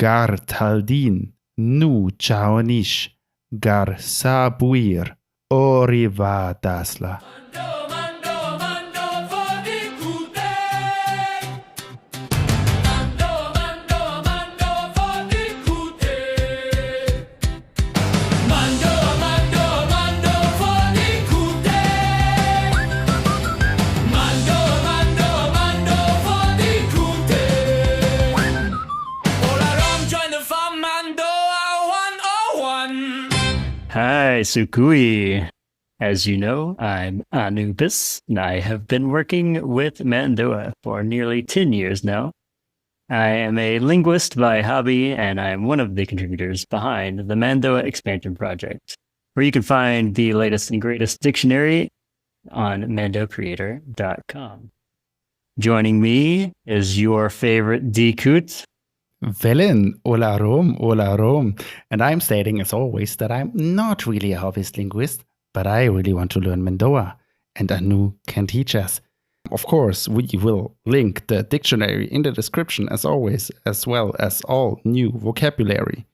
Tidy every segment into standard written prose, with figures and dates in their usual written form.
gar taldin, nu jaon'yc, gar buir, ori'wadaasla. Hi, Sukui. As you know, I'm Anubis, and I have been working with Mando'a for nearly 10 years now. I am a linguist by hobby, and I am one of the contributors behind the Mando'a expansion project, where you can find the latest and greatest dictionary on mandocreator.com. Joining me is your favorite Dikut, Velen, Olarom. And I'm stating, as always, that I'm not really a hobbyist linguist, but I really want to learn Mando'a, and Anu can teach us. Of course, we will link the dictionary in the description, as always, as well as all new vocabulary.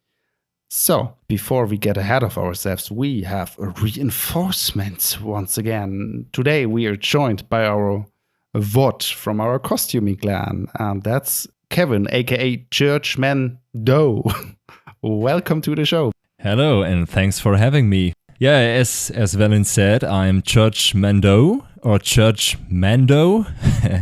So, before we get ahead of ourselves, we have reinforcements once again. Today, we are joined by our Vod from our costuming clan, and that's Kevin, aka Church Mando'a. Welcome to the show. Hello, and thanks for having me. Yeah, as Velen said, I'm Church Mando'a, or Church Mando,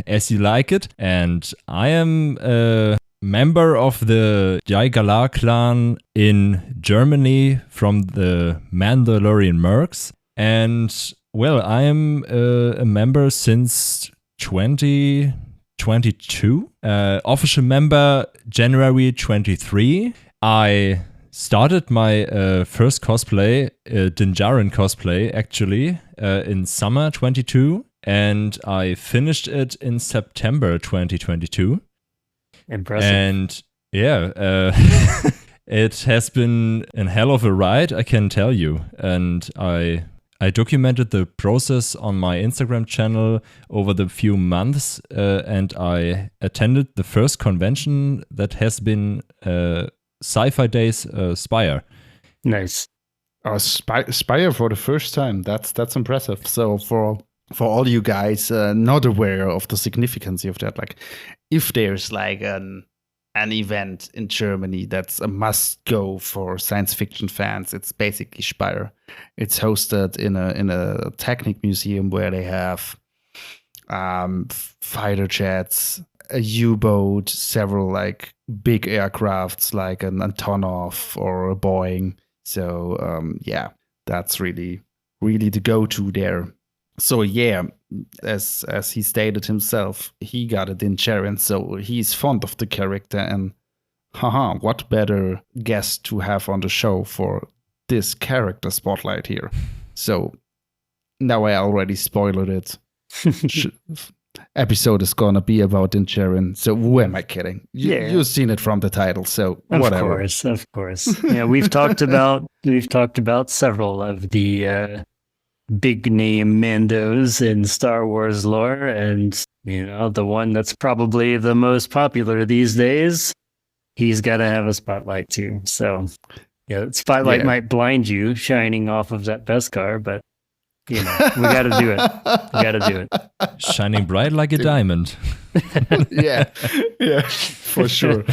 as you like it. And I am a member of the Jaigala clan in Germany from the Mandalorian mercs. And, well, I am a member since 2022, official member January 23. I started my first cosplay, Djarin cosplay, actually, in summer 22, and I finished it in September 2022. Impressive. And yeah, it has been a hell of a ride, I can tell you. And I documented the process on my Instagram channel over the few months, and I attended the first convention that has been Sci-Fi Days Spire. Nice. Spire for the first time. That's impressive. So for all you guys not aware of the significance of that, like if there's like an event in Germany that's a must-go for science fiction fans, it's basically Spire. It's hosted in a Technic museum where they have fighter jets, a U-boat, several like big aircrafts like an Antonov or a Boeing. So yeah, that's really the go-to there. So yeah, as he stated himself, he got it in Djarin, so he's fond of the character, and what better guest to have on the show for this character spotlight here. So now I already spoiled it. Episode is gonna be about Djarin, so who am I kidding? You've seen it from the title, so whatever. Of course. Yeah, we've talked about several of the big name Mandos in Star Wars lore, and the one that's probably the most popular these days, he's got to have a spotlight too. So yeah, spotlight might blind you shining off of that Beskar, but we got to do it. Shining bright like a diamond. yeah, for sure.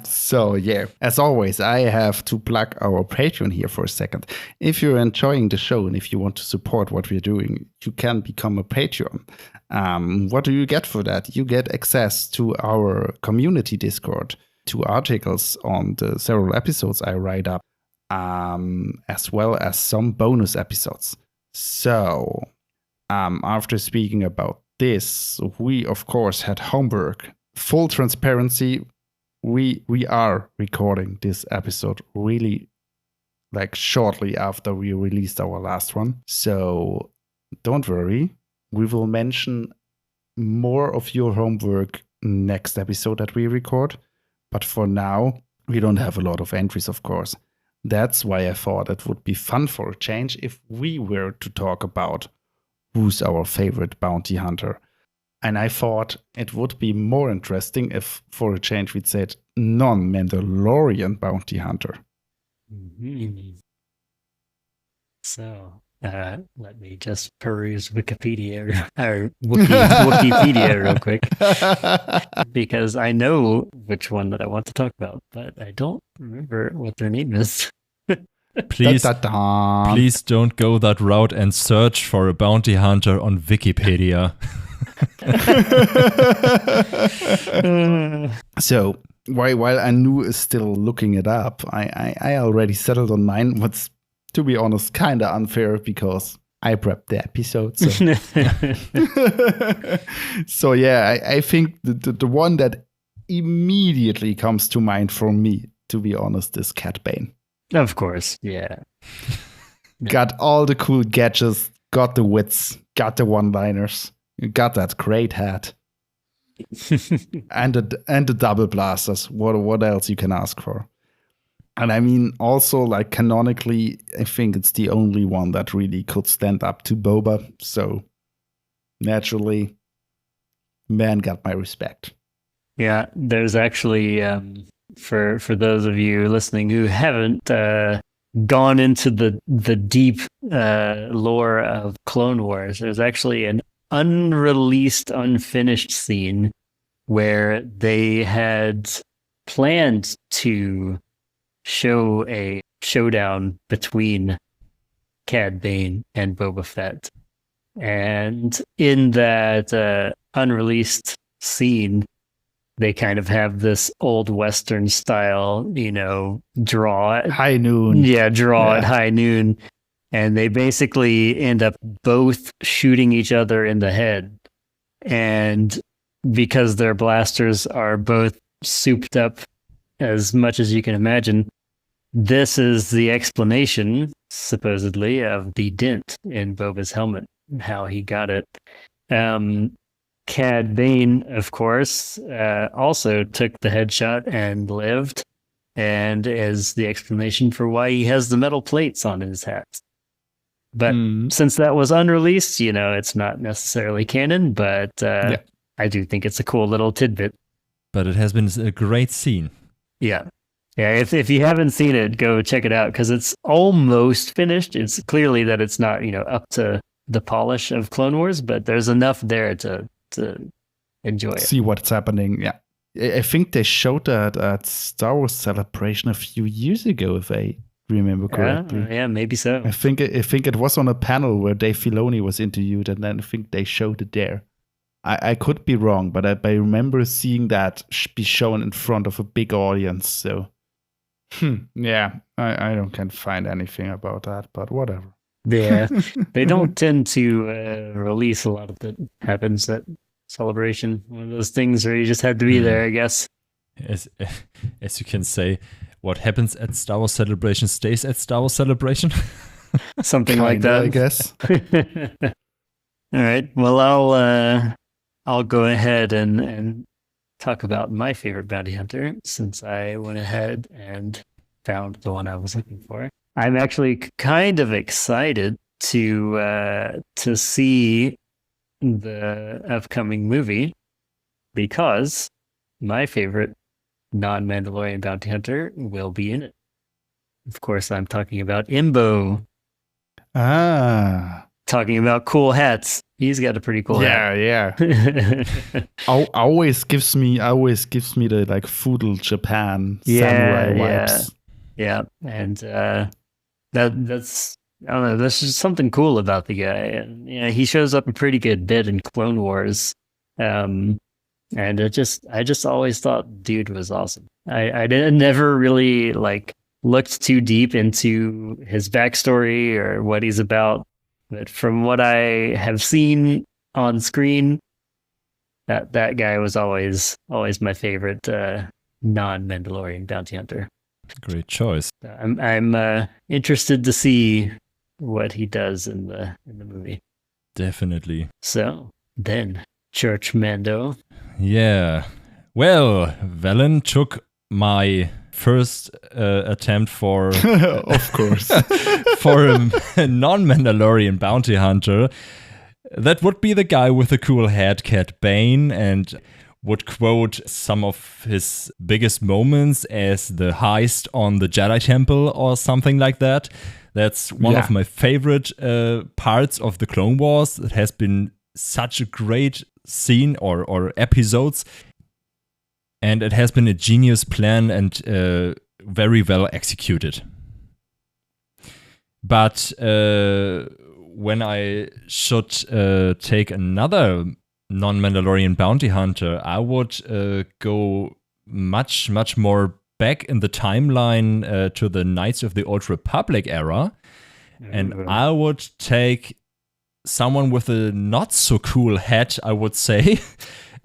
So yeah, as always, I have to plug our Patreon here for a second. If you're enjoying the show and if you want to support what we're doing, you can become a Patreon. What do you get for that? You get access to our community Discord, to articles on the several episodes I write up, as well as some bonus episodes. So, after speaking about this, we of course had homework. Full transparency, we are recording this episode really like shortly after we released our last one. So don't worry, we will mention more of your homework next episode that we record. But for now, we don't have a lot of entries, of course. That's why I thought it would be fun for a change if we were to talk about who's our favorite bounty hunter. And I thought it would be more interesting if, for a change, we'd said non-Mandalorian bounty hunter. Mhm. So, let me just peruse Wikipedia or Wikipedia real quick, because I know which one that I want to talk about, but I don't remember what their name is. Please, Da-da-da. please don't go that route and search for a bounty hunter on Wikipedia. So while Anu is still looking it up, I already settled on mine. What's, to be honest, kind of unfair because I prepped the episode. So, so yeah, I think the one that immediately comes to mind for me, to be honest, is Cad Bane. Of course, yeah. Got all the cool gadgets, got the wits, got the one-liners, got that great hat, and the double blasters. What else you can ask for? And I mean, also, like, canonically, I think it's the only one that really could stand up to Boba. So, naturally, man got my respect. Yeah, there's actually, for those of you listening who haven't gone into the deep lore of Clone Wars, there's actually an unreleased, unfinished scene where they had planned to show a showdown between Cad Bane and Boba Fett. And in that unreleased scene, they kind of have this old Western style, draw at high noon. Yeah, draw at high noon. And they basically end up both shooting each other in the head. And because their blasters are both souped up as much as you can imagine, this is the explanation, supposedly, of the dent in Boba's helmet, how he got it. Cad Bane, of course, also took the headshot and lived, and is the explanation for why he has the metal plates on his hat. But since that was unreleased, it's not necessarily canon, but I do think it's a cool little tidbit. But it has been a great scene. Yeah. Yeah, if you haven't seen it, go check it out, because it's almost finished. It's clearly that it's not, up to the polish of Clone Wars, but there's enough there to enjoy it. See what's happening. Yeah, I think they showed that at Star Wars Celebration a few years ago, if I remember correctly. Yeah, maybe so. I think it was on a panel where Dave Filoni was interviewed, and then I think they showed it there. I could be wrong, but I remember seeing that be shown in front of a big audience. So, yeah, I don't can find anything about that, but whatever. Yeah, they don't tend to release a lot of that happens at Celebration. One of those things where you just had to be there, I guess. As you can say, what happens at Star Wars Celebration stays at Star Wars Celebration. Something like that, I guess. All right. Well, I'll go ahead and talk about my favorite bounty hunter, since I went ahead and found the one I was looking for. I'm actually kind of excited to see the upcoming movie, because my favorite non-Mandalorian bounty hunter will be in it. Of course, I'm talking about Imbo. Talking about cool hats. He's got a pretty cool hat. Yeah. always gives me the like feudal Japan samurai vibes. Yeah. And that's I don't know, there's just something cool about the guy. And he shows up a pretty good bit in Clone Wars. And I just always thought dude was awesome. I never really looked too deep into his backstory or what he's about. But from what I have seen on screen, that guy was always my favorite non-Mandalorian bounty hunter. Great choice. I'm interested to see what he does in the movie. Definitely. So then, Church Mando. Yeah. Well, Velen took my first attempt for of course for a non-Mandalorian bounty hunter. That would be the guy with the cool hat, Cad Bane. And would quote some of his biggest moments as the heist on the Jedi Temple or something like that. That's one of my favorite parts of the Clone Wars. It has been such a great scene or episodes, and it has been a genius plan and very well executed. But when I should take another non-Mandalorian bounty hunter, I would go much more back in the timeline to the Knights of the Old Republic era, and I would take someone with a not so cool hat, I would say,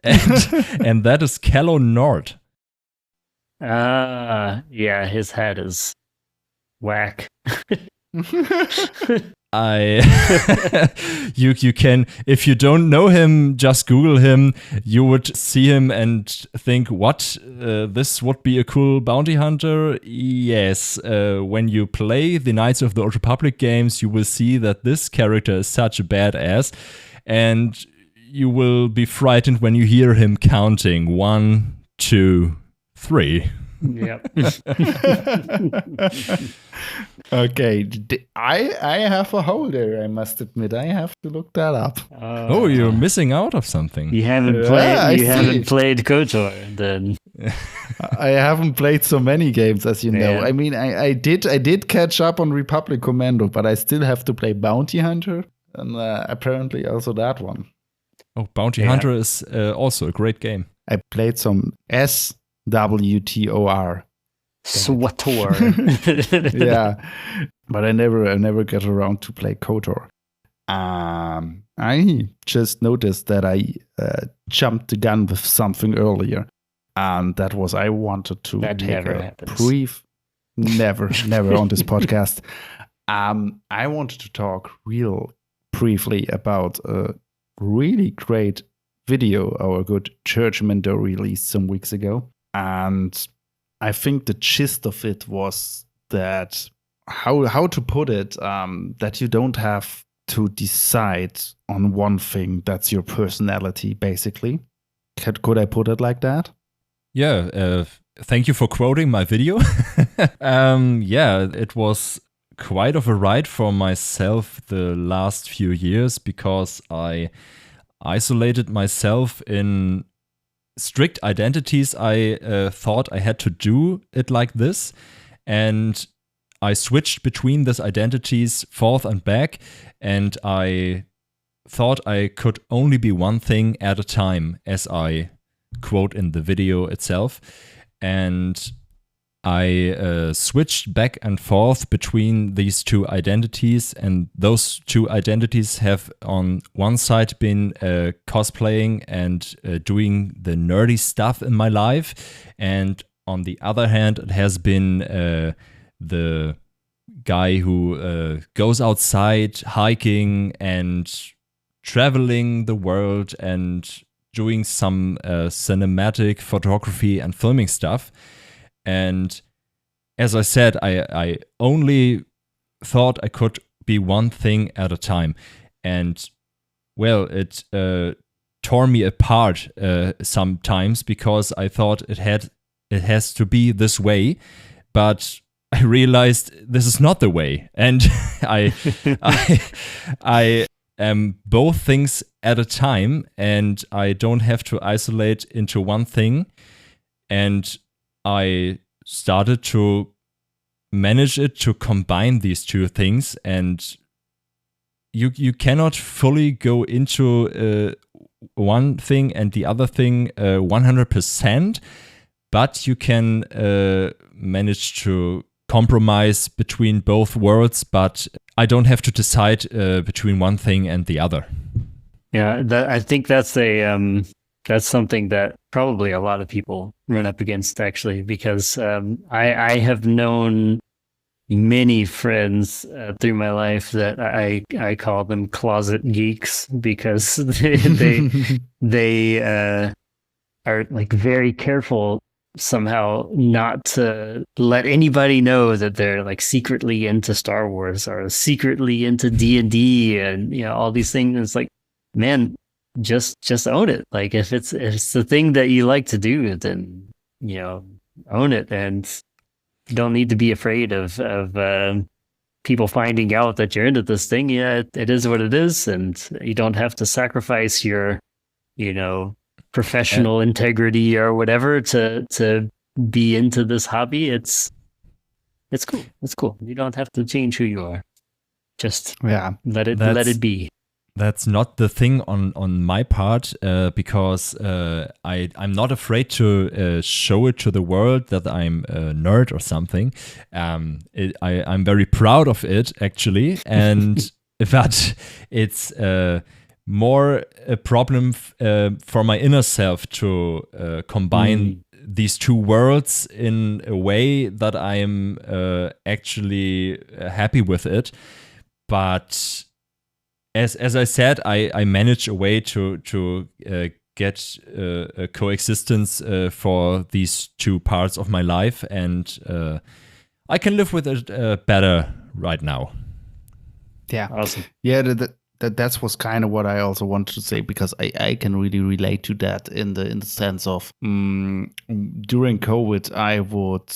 and that is Calo Nord. Yeah, his hat is whack. You can, if you don't know him, just Google him. You would see him and think, what? This would be a cool bounty hunter? Yes. When you play the Knights of the Old Republic games, you will see that this character is such a badass, and you will be frightened when you hear him counting 1, 2, 3. Yep. Okay, I have a hole there, I must admit. I have to look that up. Oh, you're missing out of something. You haven't played KOTOR, then. I haven't played so many games, as you know. I mean, I did catch up on Republic Commando, but I still have to play Bountyhunter, and apparently also that one. Oh, Bountyhunter is also a great game. I played some SWTOR. SWTOR. Yeah, but I never got around to play KOTOR. I just noticed that I jumped the gun with something earlier, and that was I wanted to take a brief. Never on this podcast. I wanted to talk real briefly about a really great video our good Church Mando'a released some weeks ago, and I think the gist of it was that how to put it, that you don't have to decide on one thing. That's your personality, basically. Could I put it like that? Yeah, thank you for quoting my video. Yeah, it was quite of a ride for myself the last few years, because I isolated myself in strict identities. I thought I had to do it like this, and I switched between these identities forth and back, and I thought I could only be one thing at a time, as I quote in the video itself. And I switched back and forth between these two identities, and those two identities have on one side been cosplaying and doing the nerdy stuff in my life, and on the other hand it has been the guy who goes outside hiking and traveling the world and doing some cinematic photography and filming stuff. And as I said, I only thought I could be one thing at a time. And, well, it tore me apart sometimes, because I thought it has to be this way. But I realized this is not the way. And I am both things at a time, and I don't have to isolate into one thing. And I started to manage it to combine these two things, and you cannot fully go into one thing and the other thing 100%, but you can manage to compromise between both worlds, but I don't have to decide between one thing and the other. Yeah, I think that's that's something that probably a lot of people run up against, actually, because I have known many friends through my life that I call them closet geeks, because they are like very careful somehow not to let anybody know that they're like secretly into Star Wars or secretly into D&D and all these things. And it's like, man, just own it. Like if it's the thing that you like to do, then own it, and you don't need to be afraid of people finding out that you're into this thing. Yeah, it is what it is, and you don't have to sacrifice your professional integrity or whatever to be into this hobby. It's cool. It's cool. You don't have to change who you are. Just let it be. That's not the thing on my part, because I'm not afraid to show it to the world that I'm a nerd or something. I'm very proud of it, actually, and but it's more a problem for my inner self to combine these two worlds in a way that I'm actually happy with it. But as I said, I manage a way to get a coexistence for these two parts of my life, and I can live with it better right now. Yeah, awesome. Yeah, that's was kind of what I also wanted to say, because I can really relate to that in the sense of during COVID I would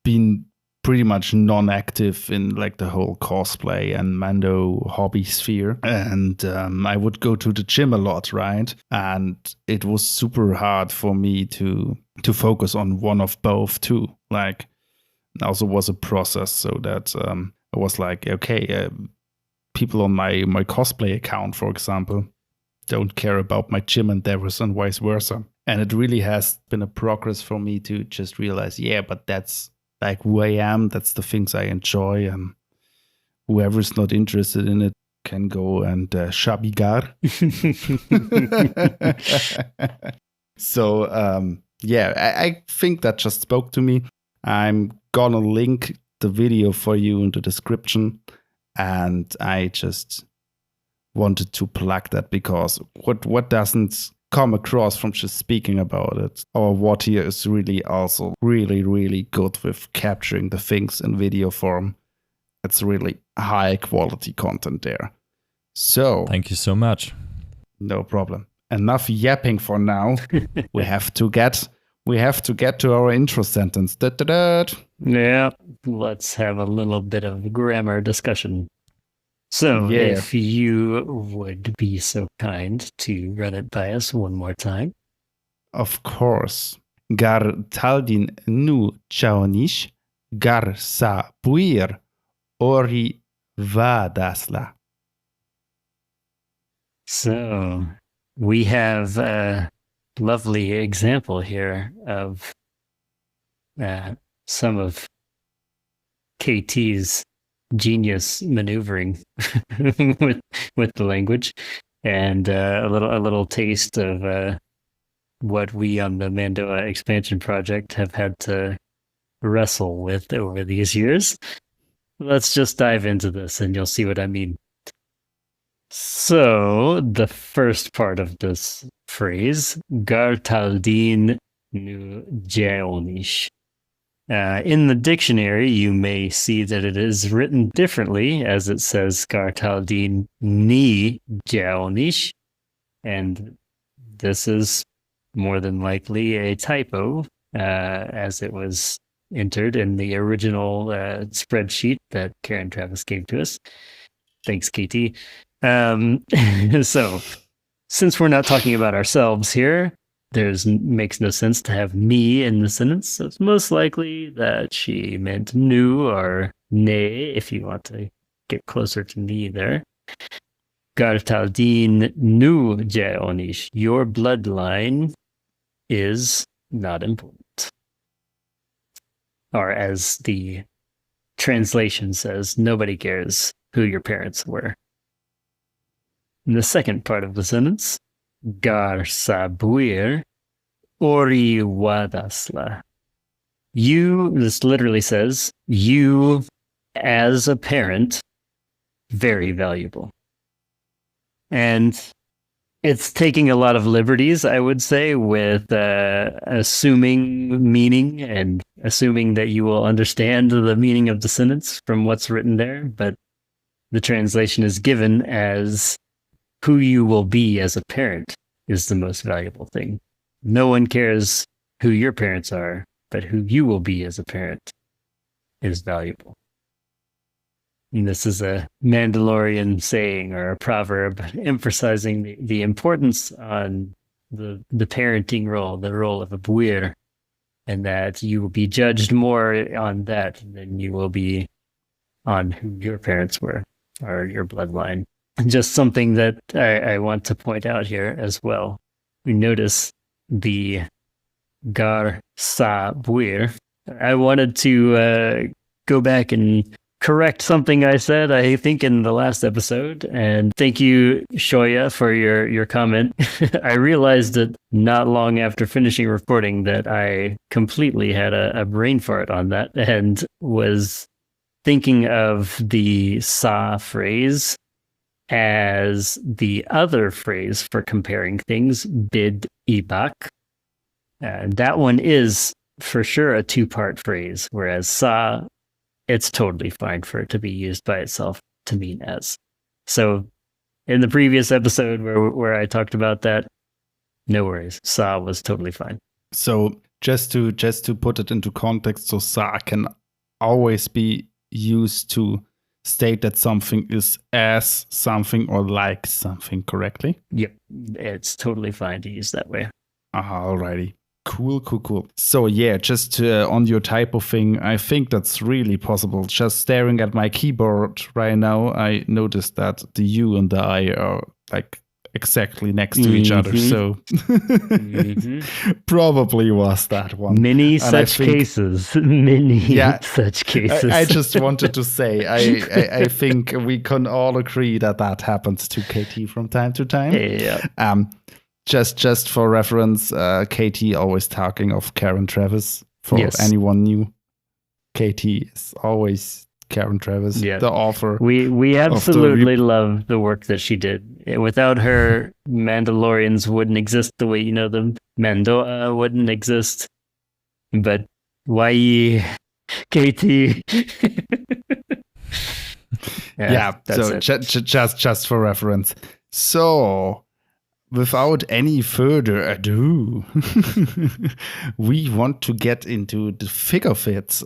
been pretty much non-active in like the whole cosplay and Mando hobby sphere, and I would go to the gym a lot, right? And it was super hard for me to focus on one of both too. Like, also was a process, so that I was like, okay, people on my cosplay account, for example, don't care about my gym endeavors and vice versa. And it really has been a progress for me to just realize, but that's like who I am, that's the things I enjoy, and whoever's not interested in it can go and shabii. So I think that just spoke to me. I'm gonna link the video for you in the description, and I just wanted to plug that, because what doesn't come across from just speaking about it, or what here is really also really, really good with capturing the things in video form. It's really high quality content there. So thank you so much. No problem. Enough yapping for now. we have to get to our intro sentence. Yeah, let's have a little bit of grammar discussion. So, if you would be so kind to run it by us one more time. Of course. Gar taldin nu jaon'yc, gar sa buir, ori'wadaasla. So, we have a lovely example here of some of KT's genius maneuvering with the language, and a little taste of what we on the Mando'a expansion project have had to wrestle with over these years. Let's just dive into this and you'll see what I mean. So the first part of this phrase, gar taldin nu jaon'yc. In the dictionary, you may see that it is written differently, as it says gar taldin ni jaon'yc, and this is more than likely a typo, as it was entered in the original spreadsheet that Karen Travis gave to us. Thanks, KT. So, since we're not talking about ourselves here, makes no sense to have me in the sentence. So it's most likely that she meant nu or ne, if you want to get closer to me there. Gar taldin nu jaon'yc. Your bloodline is not important. Or as the translation says, nobody cares who your parents were. In the second part of the sentence, gar sa buir, ori'wadaasla. This literally says, you as a parent, very valuable. And it's taking a lot of liberties, I would say, with assuming meaning and assuming that you will understand the meaning of the sentence from what's written there. But the translation is given as who you will be as a parent is the most valuable thing. No one cares who your parents are, but who you will be as a parent is valuable. And this is a Mandalorian saying or a proverb emphasizing the importance on the parenting role, the role of a buir, and that you will be judged more on that than you will be on who your parents were or your bloodline. Just something that I want to point out here as well. We notice the gar sa buir. I wanted to go back and correct something I said, I think, in the last episode. And thank you, Shoya, for your comment. I realized that not long after finishing recording that I completely had a brain fart on that and was thinking of the sa phrase as the other phrase for comparing things, bid ibak. That one is for sure a two-part phrase, whereas sa, it's totally fine for it to be used by itself to mean as. So in the previous episode where I talked about that, no worries. Sa was totally fine. So just to put it into context, so sa can always be used to state that something is as something or like something, correctly? Yep. It's totally fine to use that way. Alrighty. Cool. So yeah, just on your typo thing, I think that's really possible. Just staring at my keyboard right now, I noticed that the U and the I are like exactly next to each other. So probably was that one. Many such cases. Such cases. I just wanted to say, I think we can all agree that happens to KT from time to time. Yeah. Just for reference, KT always talking of Karen Travis. For anyone new, KT is always Karen Travis, the author. We absolutely love the work that she did. Without her, Mandalorians wouldn't exist the way you know them. Mando'a wouldn't exist. But wayii, KT. So just for reference. So without any further ado, we want to get into the thick of it.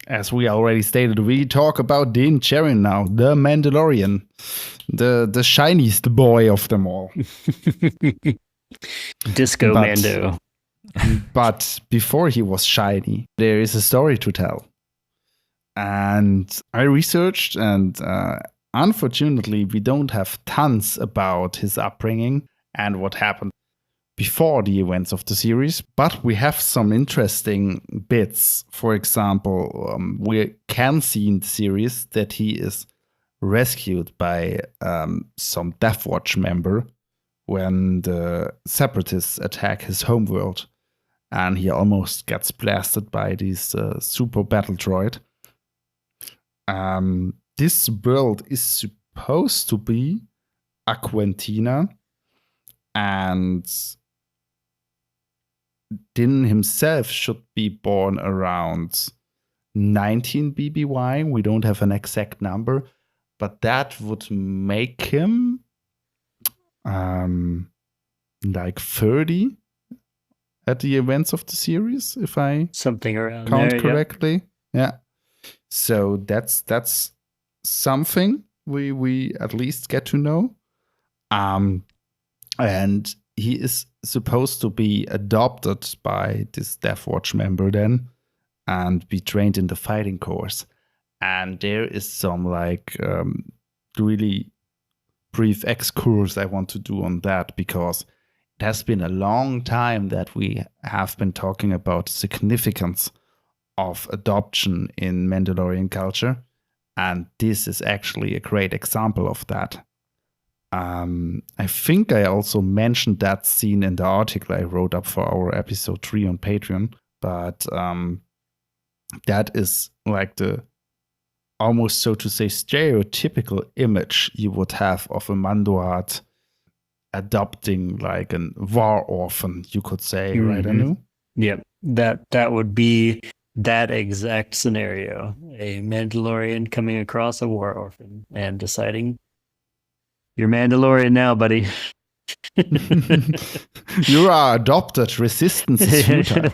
As we already stated, we talk about Din Djarin now, the Mandalorian, the shiniest boy of them all. Disco Mando. But before he was shiny, there is a story to tell. And I researched, and unfortunately, we don't have tons about his upbringing and what happened before the events of the series, but we have some interesting bits. For example, we can see in the series that he is rescued by some Death Watch member when the Separatists attack his homeworld, and he almost gets blasted by this super battle droid. This world is supposed to be Aquantina, and Din himself should be born around 19 BBY. We don't have an exact number, but that would make him like 30 at the events of the series, if I something around count there, correctly. Yeah. So that's something we at least get to know. And he is supposed to be adopted by this Death Watch member then and be trained in the fighting course. And there is some like really brief excursus I want to do on that, because it has been a long time that we have been talking about the significance of adoption in Mandalorian culture. And this is actually a great example of that. I think I also mentioned that scene in the article I wrote up for our episode 3 on Patreon. But that is like the almost, so to say, stereotypical image you would have of a Mando'a adopting like a war orphan, you could say, right, Anu? Yep, that would be that exact scenario. A Mandalorian coming across a war orphan and deciding You're Mandalorian now, buddy. You are adopted. Resistance is futile.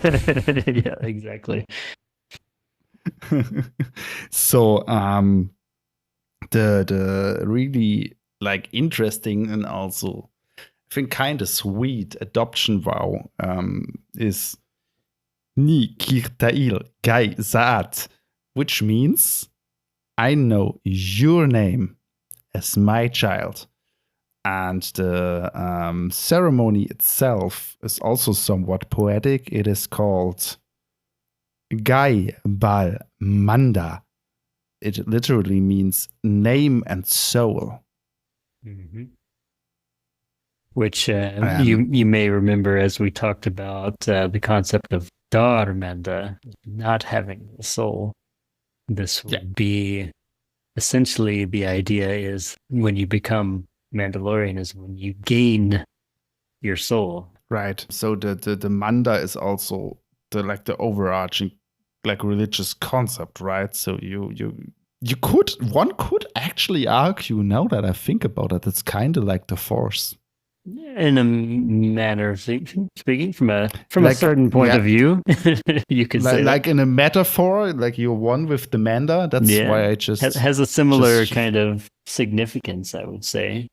Yeah, exactly. So the really like interesting and also I think kind of sweet adoption vow is ni kyr'tail gai zaat, which means I know your name as my child. And the ceremony itself is also somewhat poetic. It is called Gai Bal Manda. It literally means name and soul. Mm-hmm. Which you may remember as we talked about the concept of Manda, not having a soul. This would be essentially the idea is when you become Mandalorian is when you gain your soul. Right. So the Manda is also the overarching like religious concept, right? So one could actually argue, now that I think about it, it's kind of like the Force. In a manner of speaking, from a certain point of view, you could say like in a metaphor, like you're one with the Manda. That's why I just has a similar kind of significance, I would say.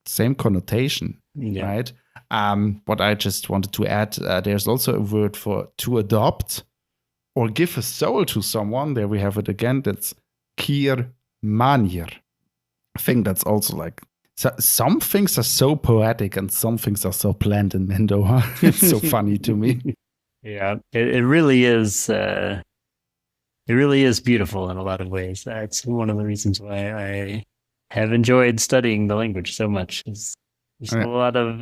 Same connotation, right? What I just wanted to add, there's also a word for to adopt or give a soul to someone. There we have it again. That's kyr'manir. I think that's also like, so some things are so poetic and some things are so planned in Mando'a. It's so funny to me. Yeah, it really is. It really is beautiful in a lot of ways. That's one of the reasons why I have enjoyed studying the language so much. There's a lot of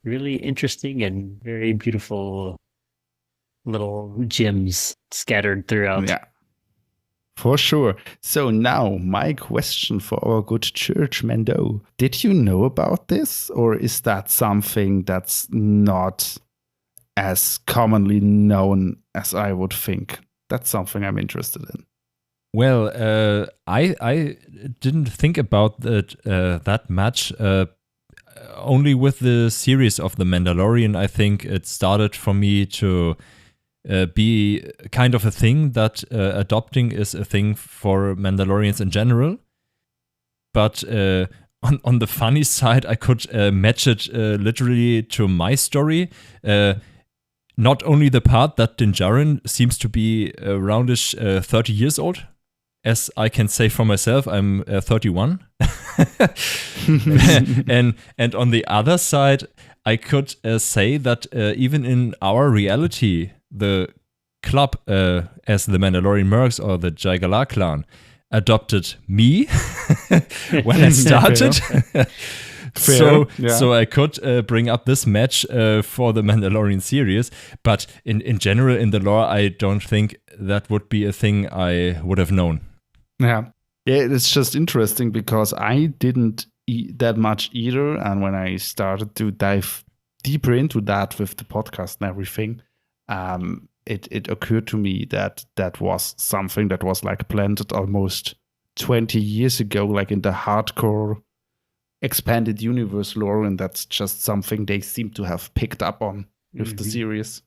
really interesting and very beautiful little gems scattered throughout. Yeah. For sure. So now, my question for our good church, Mando'a. Did you know about this? Or is that something that's not as commonly known as I would think? That's something I'm interested in. Well, I didn't think about that much. Only with the series of The Mandalorian, I think it started for me to be kind of a thing that adopting is a thing for Mandalorians in general. But on the funny side, I could match it literally to my story. Not only the part that Djarin seems to be aroundish 30 years old, as I can say for myself, I'm 31. and on the other side, I could say that even in our reality, the club, as the Mandalorian Mercs or the Jaigala clan, adopted me when I started. So I could bring up this match for the Mandalorian series, but in general, in the lore, I don't think that would be a thing I would have known. Yeah, it's just interesting because I didn't eat that much either, and when I started to dive deeper into that with the podcast and everything, it occurred to me that was something that was like planted almost 20 years ago, like in the hardcore expanded universe lore, and that's just something they seem to have picked up on with the series.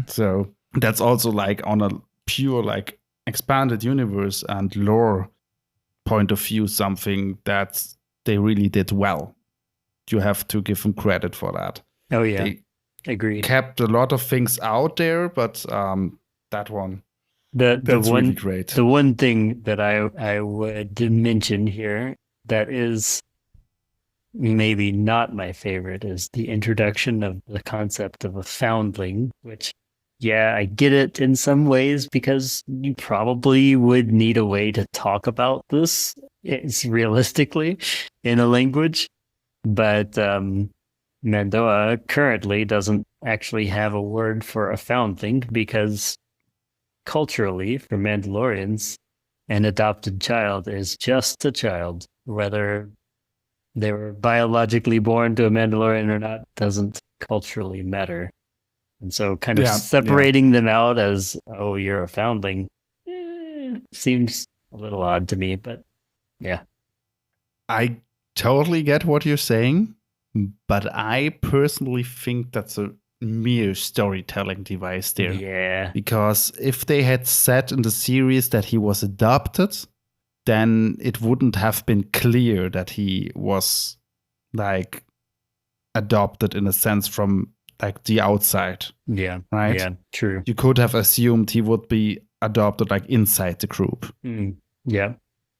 So that's also like on a pure like expanded universe and lore point of view, something that they really did well. You have to give them credit for that. Oh yeah, they agreed. Kept a lot of things out there, but that one, that's really great. The one thing that I would mention here that is maybe not my favorite is the introduction of the concept of a foundling, which, yeah, I get it in some ways because you probably would need a way to talk about this realistically in a language. But Mando'a currently doesn't actually have a word for a foundling because culturally, for Mandalorians, an adopted child is just a child. Whether they were biologically born to a Mandalorian or not doesn't culturally matter. And so kind of separating them out as, oh, you're a foundling, seems a little odd to me, but yeah. I totally get what you're saying, but I personally think that's a mere storytelling device there. Yeah. Because if they had said in the series that he was adopted, then it wouldn't have been clear that he was like adopted in a sense from like the outside. Yeah. Right? Yeah, true. You could have assumed he would be adopted like inside the group. Yeah.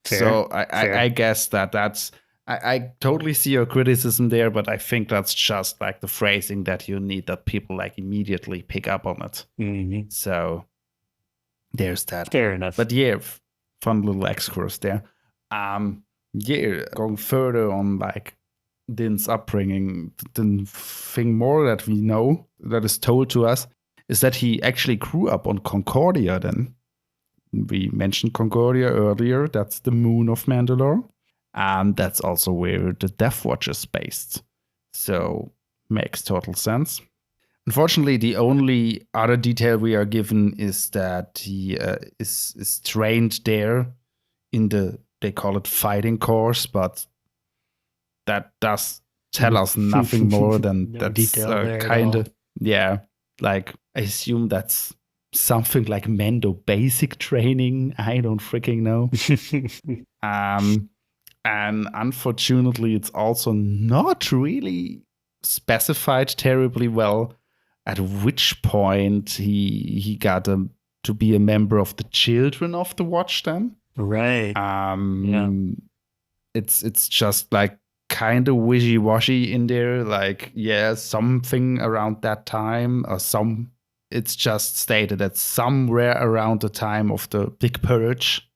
Fair. So I guess that's I totally see your criticism there, but I think that's just like the phrasing that you need that people like immediately pick up on it. Mm-hmm. So there's that. Fair enough. But yeah, fun little excursus there. Going further on like Din's upbringing, the thing more that we know that is told to us is that he actually grew up on Concordia then. We mentioned Concordia earlier. That's the moon of Mandalore. And that's also where the Death Watch is based. So, makes total sense. Unfortunately, the only other detail we are given is that he is trained there in they call it fighting course, but that does tell us nothing more than No that's detail kind of, yeah, like I assume that's something like Mando basic training. I don't freaking know. And unfortunately, it's also not really specified terribly well at which point he got to be a member of the Children of the Watch then. Right. Yeah. It's just like kind of wishy-washy in there. Like, yeah, something around that time or it's just stated that somewhere around the time of the Big Purge,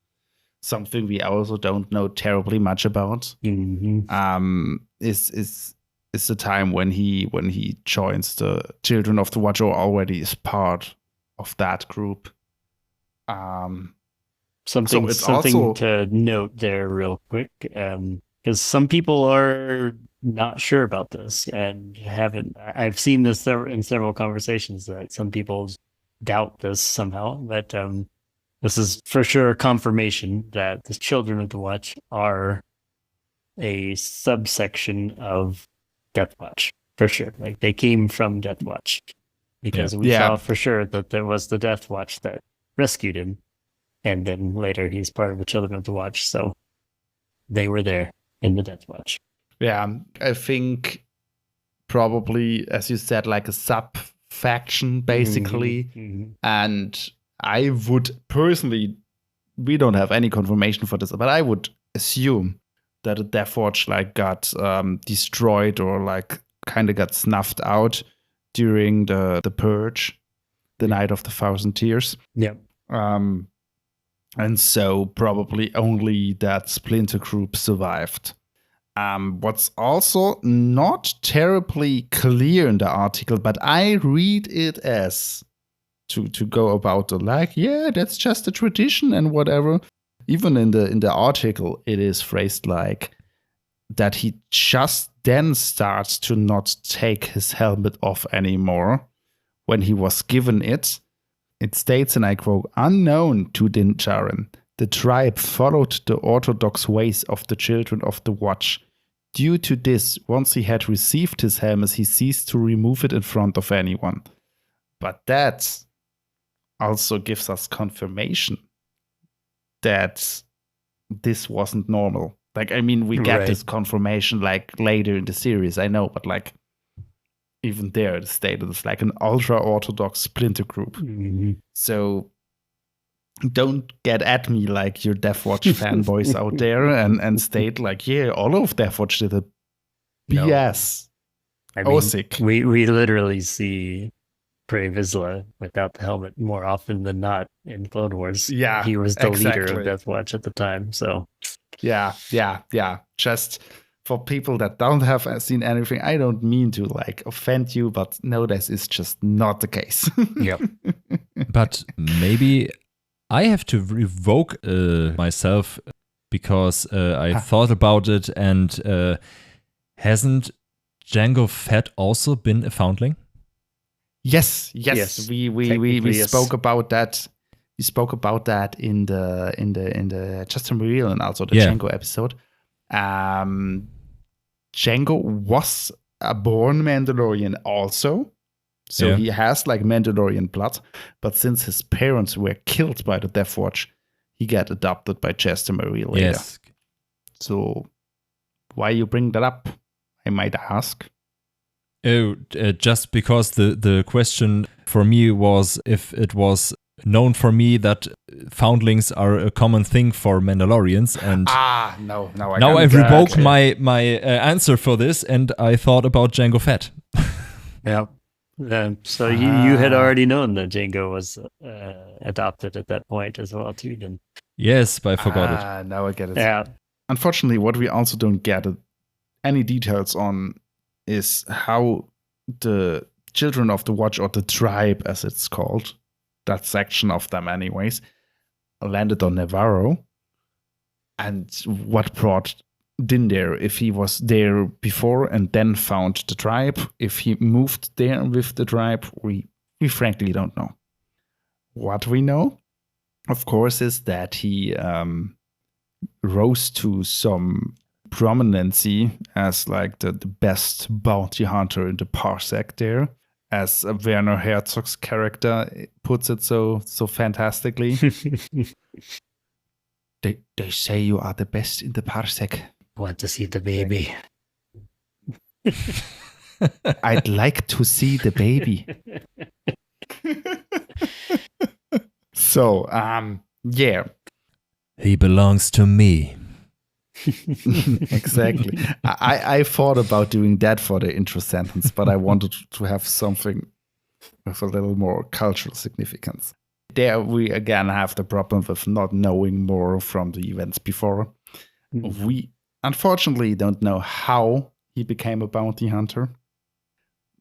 something we also don't know terribly much about, is the time when he joins the Children of the Watch or already is part of that group. Something also to note there real quick, because some people are not sure about this and haven't. I've seen this in several conversations that some people doubt this somehow, but this is for sure confirmation that the Children of the Watch are a subsection of Death Watch, for sure. Like, they came from Death Watch, because we saw for sure that there was the Death Watch that rescued him, and then later he's part of the Children of the Watch, so they were there in the Death Watch. Yeah, I think probably, as you said, like a sub-faction, basically, and I would personally, we don't have any confirmation for this, but I would assume that the Death Watch like got destroyed or like kind of got snuffed out during the Purge, the Night of the Thousand Tears. Yeah. And so probably only that splinter group survived. What's also not terribly clear in the article, but I read it as to go about the like, yeah, that's just a tradition and whatever. Even in the article, it is phrased like that he just then starts to not take his helmet off anymore when he was given it. It states, and I quote, "Unknown to Din Djarin, the tribe followed the orthodox ways of the Children of the Watch. Due to this, once he had received his helmet, he ceased to remove it in front of anyone." But that also gives us confirmation that this wasn't normal. Like, I mean, we get this confirmation like later in the series, I know, but like even there it's stated as like an ultra-orthodox splinter group. So don't get at me like your Death Watch fanboys out there and state like, yeah, all of Death Watch did a BS. I mean, we literally see Pre Vizsla without the helmet more often than not in Clone Wars. Yeah, he was the leader of Death Watch at the time. So yeah. Just for people that don't have seen anything, I don't mean to like offend you, but no, this is just not the case. Yep. But maybe I have to revoke myself because I thought about it, and hasn't Jango Fett also been a foundling? Yes. We spoke about that. We spoke about that in the Just Real and also the Jango episode. Django was a born Mandalorian also. So he has like Mandalorian blood. But since his parents were killed by the Death Watch, he got adopted by Chester Marie later. Yes. So why you bring that up, I might ask? Oh, just because the question for me was if it was known for me that foundlings are a common thing for Mandalorians, and now I've revoked my answer for this, and I thought about Jango Fett. Yeah. So you had already known that Django was adopted at that point as well too, then. Yes, but I forgot it. Now I get it. Yeah. Unfortunately, what we also don't get any details on is how the Children of the Watch, or the tribe as it's called, that section of them anyways, landed on Nevarro, and what brought Din there, if he was there before and then found the tribe, if he moved there with the tribe, we frankly don't know. What we know, of course, is that he rose to some prominency as like the best bounty hunter in the parsec there, as Werner Herzog's character puts it so fantastically. They say you are the best in the parsec. Want to see the baby. I'd like to see the baby. So, yeah. He belongs to me. Exactly. I thought about doing that for the intro sentence, but I wanted to have something with a little more cultural significance. There we again have the problem with not knowing more from the events before. We unfortunately don't know how he became a bounty hunter,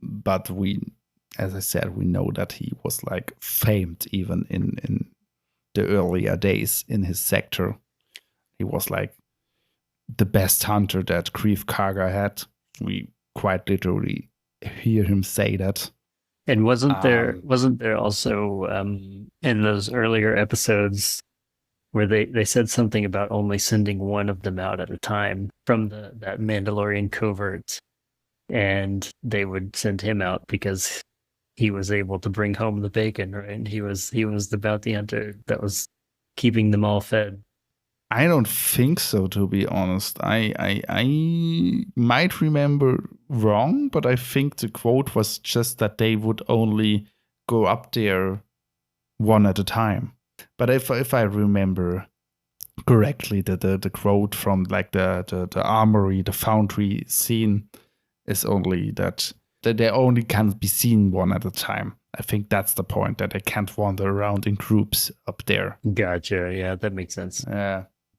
but we, as I said, we know that he was like famed even in the earlier days in his sector. He was like the best hunter that Greef Karga had. We quite literally hear him say that. And wasn't there also in those earlier episodes where they said something about only sending one of them out at a time from that Mandalorian covert, and they would send him out because he was able to bring home the bacon, right? He was the bounty hunter that was keeping them all fed. I don't think so, to be honest. I might remember wrong, but I think the quote was just that they would only go up there one at a time. But if I remember correctly, the quote from like the armory, the foundry scene is only that they only can be seen one at a time. I think that's the point, that they can't wander around in groups up there. Gotcha. Yeah, that makes sense.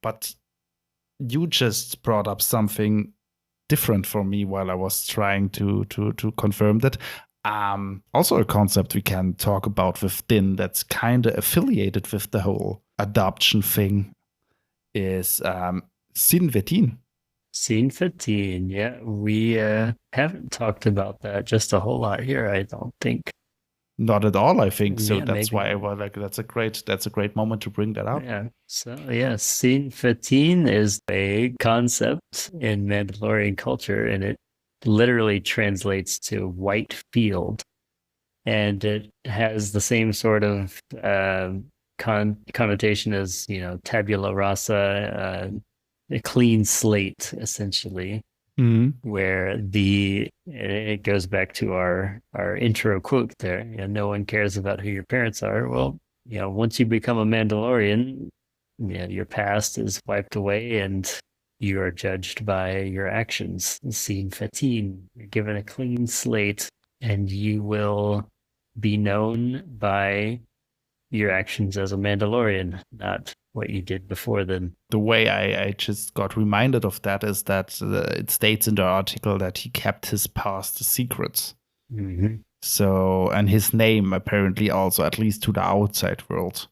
But you just brought up something different for me while I was trying to confirm that. Also a concept we can talk about with Din that's kind of affiliated with the whole adoption thing is Cin Vhetin. Cin Vhetin, yeah. We haven't talked about that just a whole lot here, I don't think. Not at all, I think. So Yeah, that's maybe. why I was like, that's a great moment to bring that up. Yeah. So yeah, Cin Vhetin is a concept in Mandalorian culture, and it literally translates to white field, and it has the same sort of connotation as, tabula rasa, a clean slate, essentially. Mm-hmm. Where it goes back to our intro quote there. No one cares about who your parents are. Well, once you become a Mandalorian, your past is wiped away and you are judged by your actions. Cin Vhetin, you're given a clean slate, and you will be known by your actions as a Mandalorian, not what you did before then. The way I just got reminded of that is that it states in the article that he kept his past secrets. Mm-hmm. So, and his name apparently also, at least to the outside world.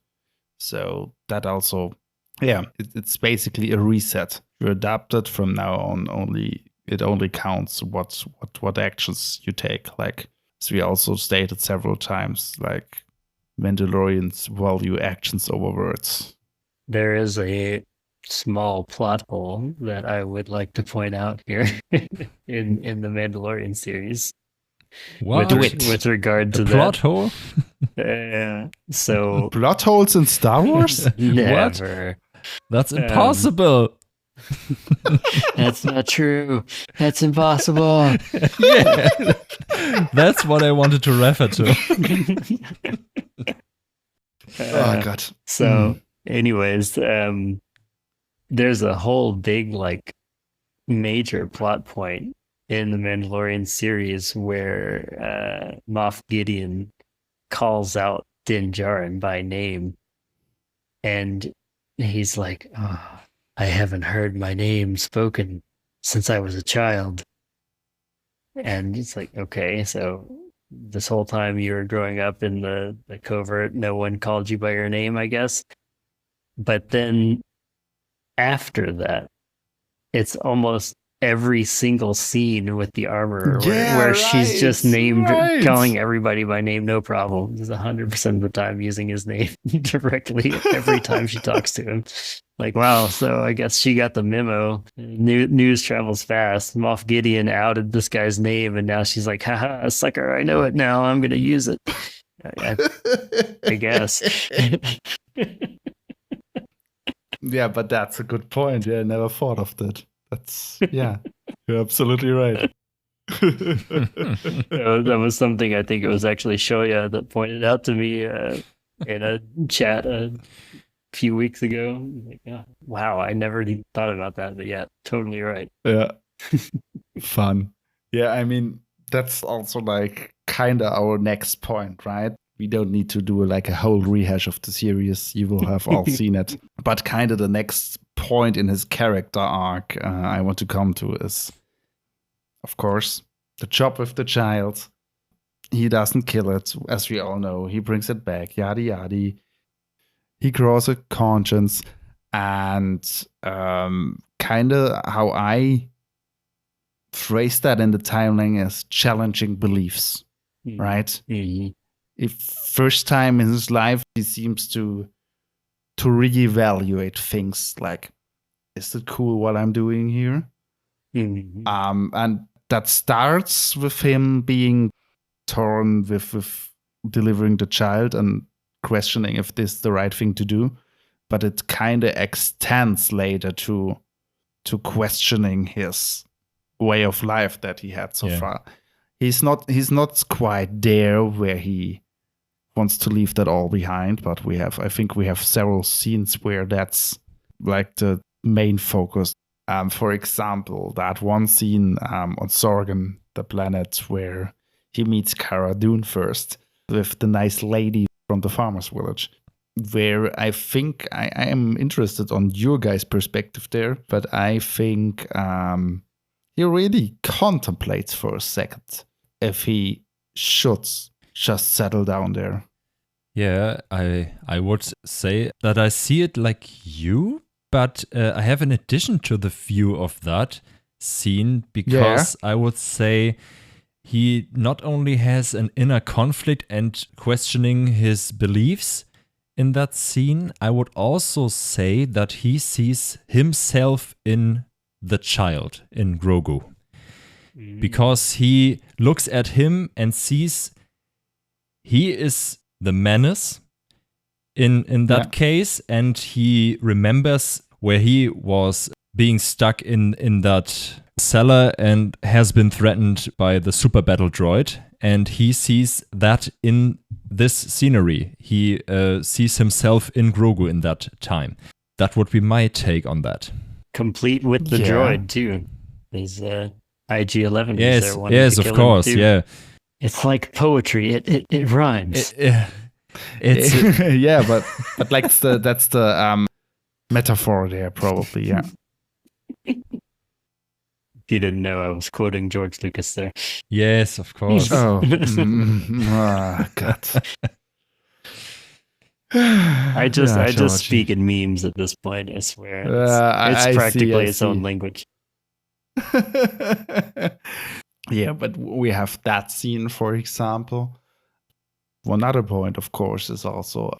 So that also, yeah, it's basically a reset. You're adapted from now on. It only counts what actions you take. Like, as we also stated several times, like Mandalorians value actions over words. There is a small plot hole that I would like to point out here in the Mandalorian series. What? With regard to a plot hole? So Plot holes in Star Wars? never. That's impossible. That's not true. That's impossible. Yeah. That's what I wanted to refer to. Oh god. So, anyways, there's a whole big major plot point in the Mandalorian series where Moff Gideon calls out Din Djarin by name, and he's like, "Oh, I haven't heard my name spoken since I was a child." And it's like, okay, so this whole time you were growing up in the covert, no one called you by your name, I guess. But then after that, it's almost every single scene with the armor where she's just calling everybody by name, no problem. Just 100% of the time using his name directly every time she talks to him. Like, wow, so I guess she got the memo. News travels fast. Moff Gideon outed this guy's name, and now she's like, haha, sucker, I know it now. I'm going to use it. I guess. Yeah, but that's a good point. Yeah, I never thought of that. That's, yeah, you're absolutely right. That was something I think it was actually Shoya that pointed out to me in a chat a few weeks ago. Like, oh, wow, I never even thought about that, but yeah, totally right. Yeah. Fun. Yeah, I mean, that's also kind of our next point, right? We don't need to do a whole rehash of the series. You will have all seen it. But kind of the next point in his character arc I want to come to is, of course, the job with the child. He doesn't kill it, as we all know. He brings it back, yada yada. He grows a conscience, and kind of how I phrase that in the timeline is challenging beliefs, right? Mm-hmm. If first time in his life he seems to reevaluate things like, is it cool what I'm doing here? Mm-hmm. And that starts with him being torn with delivering the child and questioning if this is the right thing to do, but it kind of extends later to questioning his way of life that he had so far. He's not quite there where he wants to leave that all behind, but I think we have several scenes where that's the main focus. For example, that one scene on Sorgan, the planet, where he meets Cara Dune first with the nice lady from the farmer's village, where I think I am interested on your guys' perspective there, but I think he really contemplates for a second if he should just settle down there. Yeah, I would say that I see it like you, but I have an addition to the view of that scene, because I would say he not only has an inner conflict and questioning his beliefs in that scene, I would also say that he sees himself in the child, in Grogu. Because he looks at him and sees he is the menace in that case, and he remembers where he was being stuck in that cellar and has been threatened by the super battle droid, and he sees that in this scenery. He sees himself in Grogu in that time. That would be my take on that. Complete with the droid too. There's IG-11. Yes, of course, yeah. It's like poetry. It rhymes. It's yeah, but that's the metaphor there, probably. Yeah. If you didn't know, I was quoting George Lucas there. Yes, of course. Oh, God. I just speak in memes at this point. I swear, it's practically its own language. Yeah, but we have that scene, for example. One other point, of course, is also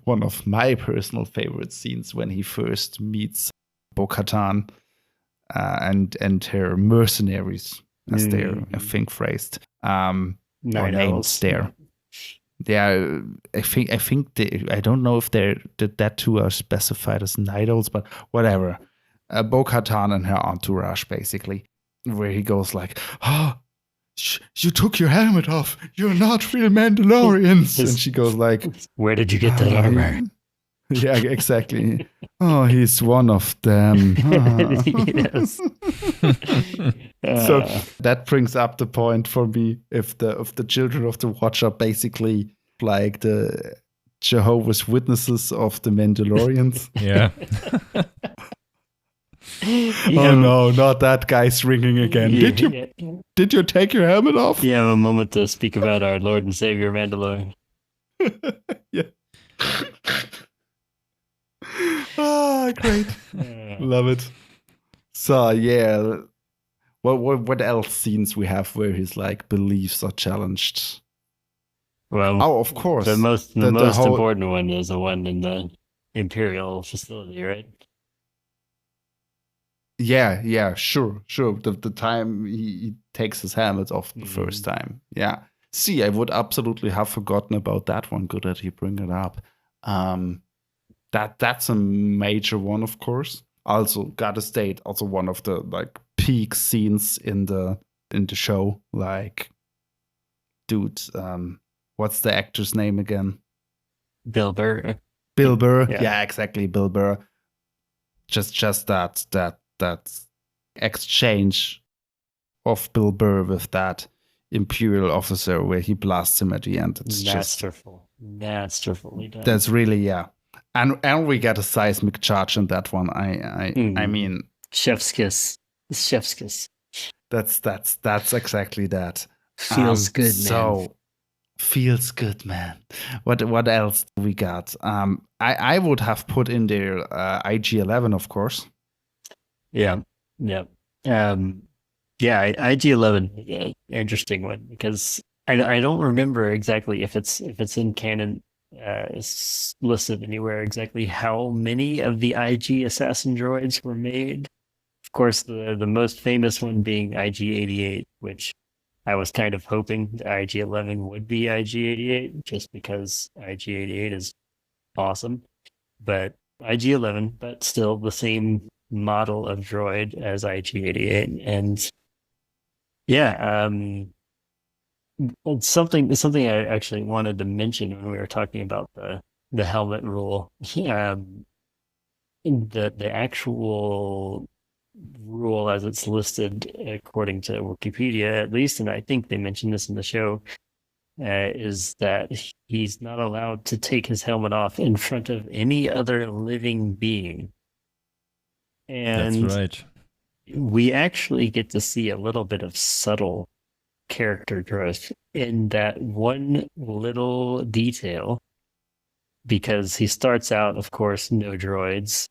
one of my personal favorite scenes when he first meets Bo-Katan and her mercenaries, as they're, I think, phrased. Or names there. Yeah, I think I don't know if that two are specified as night owls, but whatever. Bo-Katan and her entourage, basically, where he goes like, "Oh, you took your helmet off. You're not real Mandalorians." And she goes like, "Where did you get that armor?" Yeah, exactly. "Oh, he's one of them." Yes. So that brings up the point for me. If the children of the Watch are basically like the Jehovah's Witnesses of the Mandalorians. Yeah. Oh no, not that guy's ringing again. Did you take your helmet off? You have a moment to speak about our Lord and Savior Mandalore. Yeah. Great. Love it. So yeah, what else scenes we have where his like beliefs are challenged? Well, of course. The most important one is the one in the Imperial facility, right? Yeah, sure. The time he takes his helmet off the first time. Yeah. See, I would absolutely have forgotten about that one. Good that you bring it up. That's a major one, of course. Also, gotta state, also one of the like peak scenes in the show. Like, dude, what's the actor's name again? Bill Burr. Bill Burr. Yeah, exactly, Bill Burr. Just that exchange of Bill Burr with that Imperial officer where he blasts him at the end. It's masterfully done. That's really, yeah. And we get a seismic charge in that one. I mean, chef's kiss. Chef's kiss. That's exactly that. Feels good, man. So feels good, man. What else we got? I would have put in there IG-11, of course. Yeah. IG-11, interesting one, because I don't remember exactly if it's in canon. Is listed anywhere exactly how many of the IG assassin droids were made. Of course, the most famous one being IG-88, which I was kind of hoping the IG-11 would be IG-88, just because IG-88 is awesome. But IG-11, but still the same model of droid as IG-88, and yeah, something I actually wanted to mention when we were talking about the helmet rule. The actual rule as it's listed according to Wikipedia, at least, and I think they mentioned this in the show, is that he's not allowed to take his helmet off in front of any other living being. And that's right. We actually get to see a little bit of subtle character growth in that one little detail, because he starts out, of course, no droids,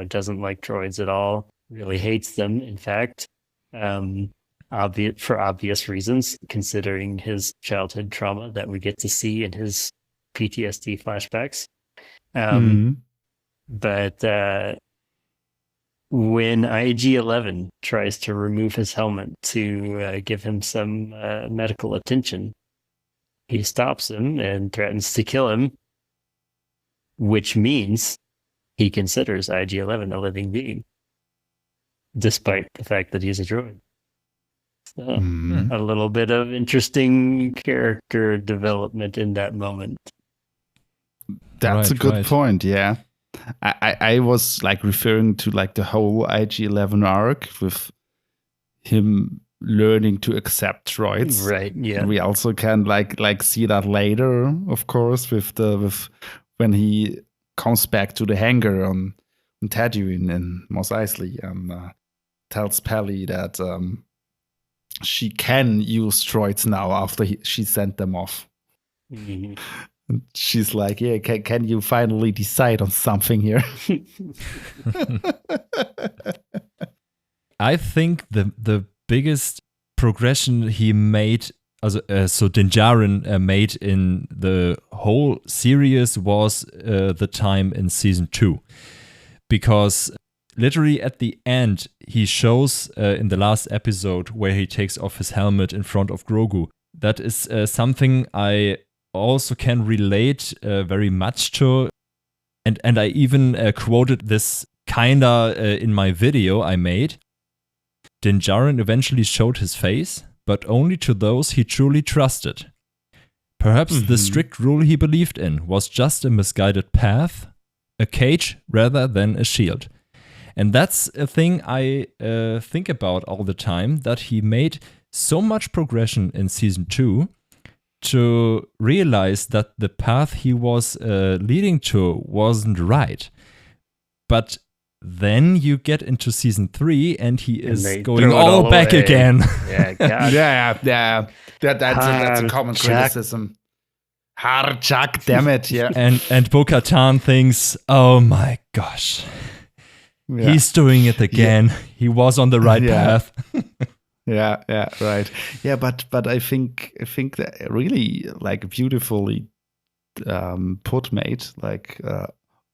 doesn't like droids at all, really hates them, in fact, for obvious reasons, considering his childhood trauma that we get to see in his PTSD flashbacks. But when IG-11 tries to remove his helmet to give him some medical attention, he stops him and threatens to kill him, which means he considers IG-11 a living being, despite the fact that he's a droid. So, a little bit of interesting character development in that moment. That's a good point, yeah. I was like referring to like the whole IG-11 arc with him learning to accept droids. Right, yeah. And we also can like see that later, of course, with when he comes back to the hangar on Tatooine in Mos Eisley and tells Peli that she can use droids now after she sent them off. Mm-hmm. And she's like, yeah, can you finally decide on something here? I think the biggest progression he made, so Din Djarin made in the whole series was the time in season 2. Because literally at the end, he shows in the last episode where he takes off his helmet in front of Grogu. That is something I also can relate very much to. And I even quoted this kinda in my video I made. Din Djarin eventually showed his face, but only to those he truly trusted. Perhaps the strict rule he believed in was just a misguided path, a cage rather than a shield. And that's a thing I think about all the time, that he made so much progression in season 2 to realize that the path he was leading to wasn't right. But then you get into season 3 and he is going all back away again. Yeah, God. yeah. That's a common criticism. Harchak, damn it, yeah. And Bo-Katan thinks, oh my gosh, he's doing it again. Yeah. He was on the right path. Yeah, right. Yeah, but I think that really like beautifully made, like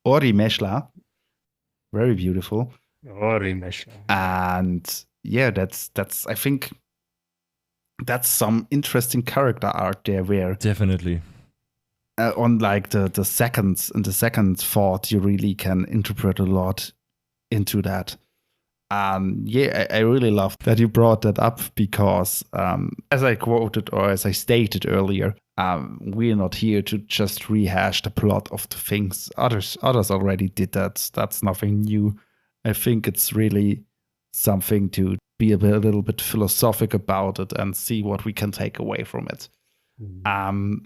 ori'wadaasla, very beautiful. Ori'wadaasla. And yeah, that's I think that's some interesting character arc there where definitely on like the second thought you really can interpret a lot into that. I really love that you brought that up because, as I quoted or as I stated earlier, we're not here to just rehash the plot of the things. Others already did that. That's nothing new. I think it's really something to be a little bit philosophic about it and see what we can take away from it.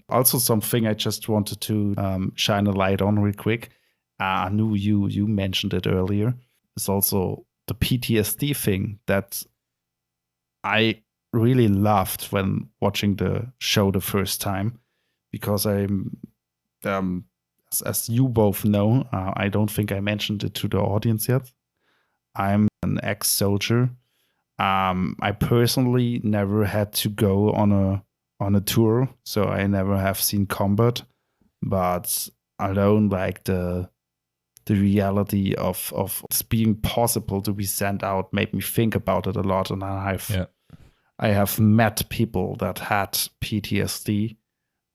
Also, something I just wanted to shine a light on real quick. I knew you mentioned it earlier. It's also the PTSD thing that I really loved when watching the show the first time, because I'm, as you both know, I don't think I mentioned it to the audience yet. I'm an ex-soldier. I personally never had to go on a tour, so I never have seen combat, but alone like the reality of it's being possible to be sent out made me think about it a lot. And I have met people that had PTSD,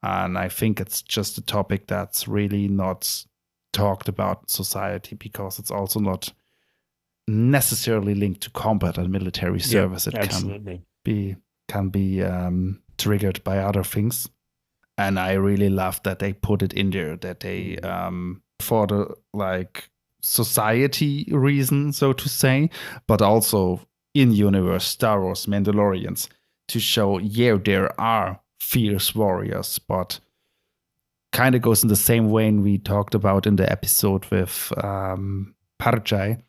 and I think it's just a topic that's really not talked about in society because it's also not necessarily linked to combat and military service. It can be triggered by other things. And I really love that they put it in there, that they for the like society reason, so to say, but also in universe Star Wars Mandalorians to show there are fierce warriors, but kind of goes in the same vein we talked about in the episode with Parjai,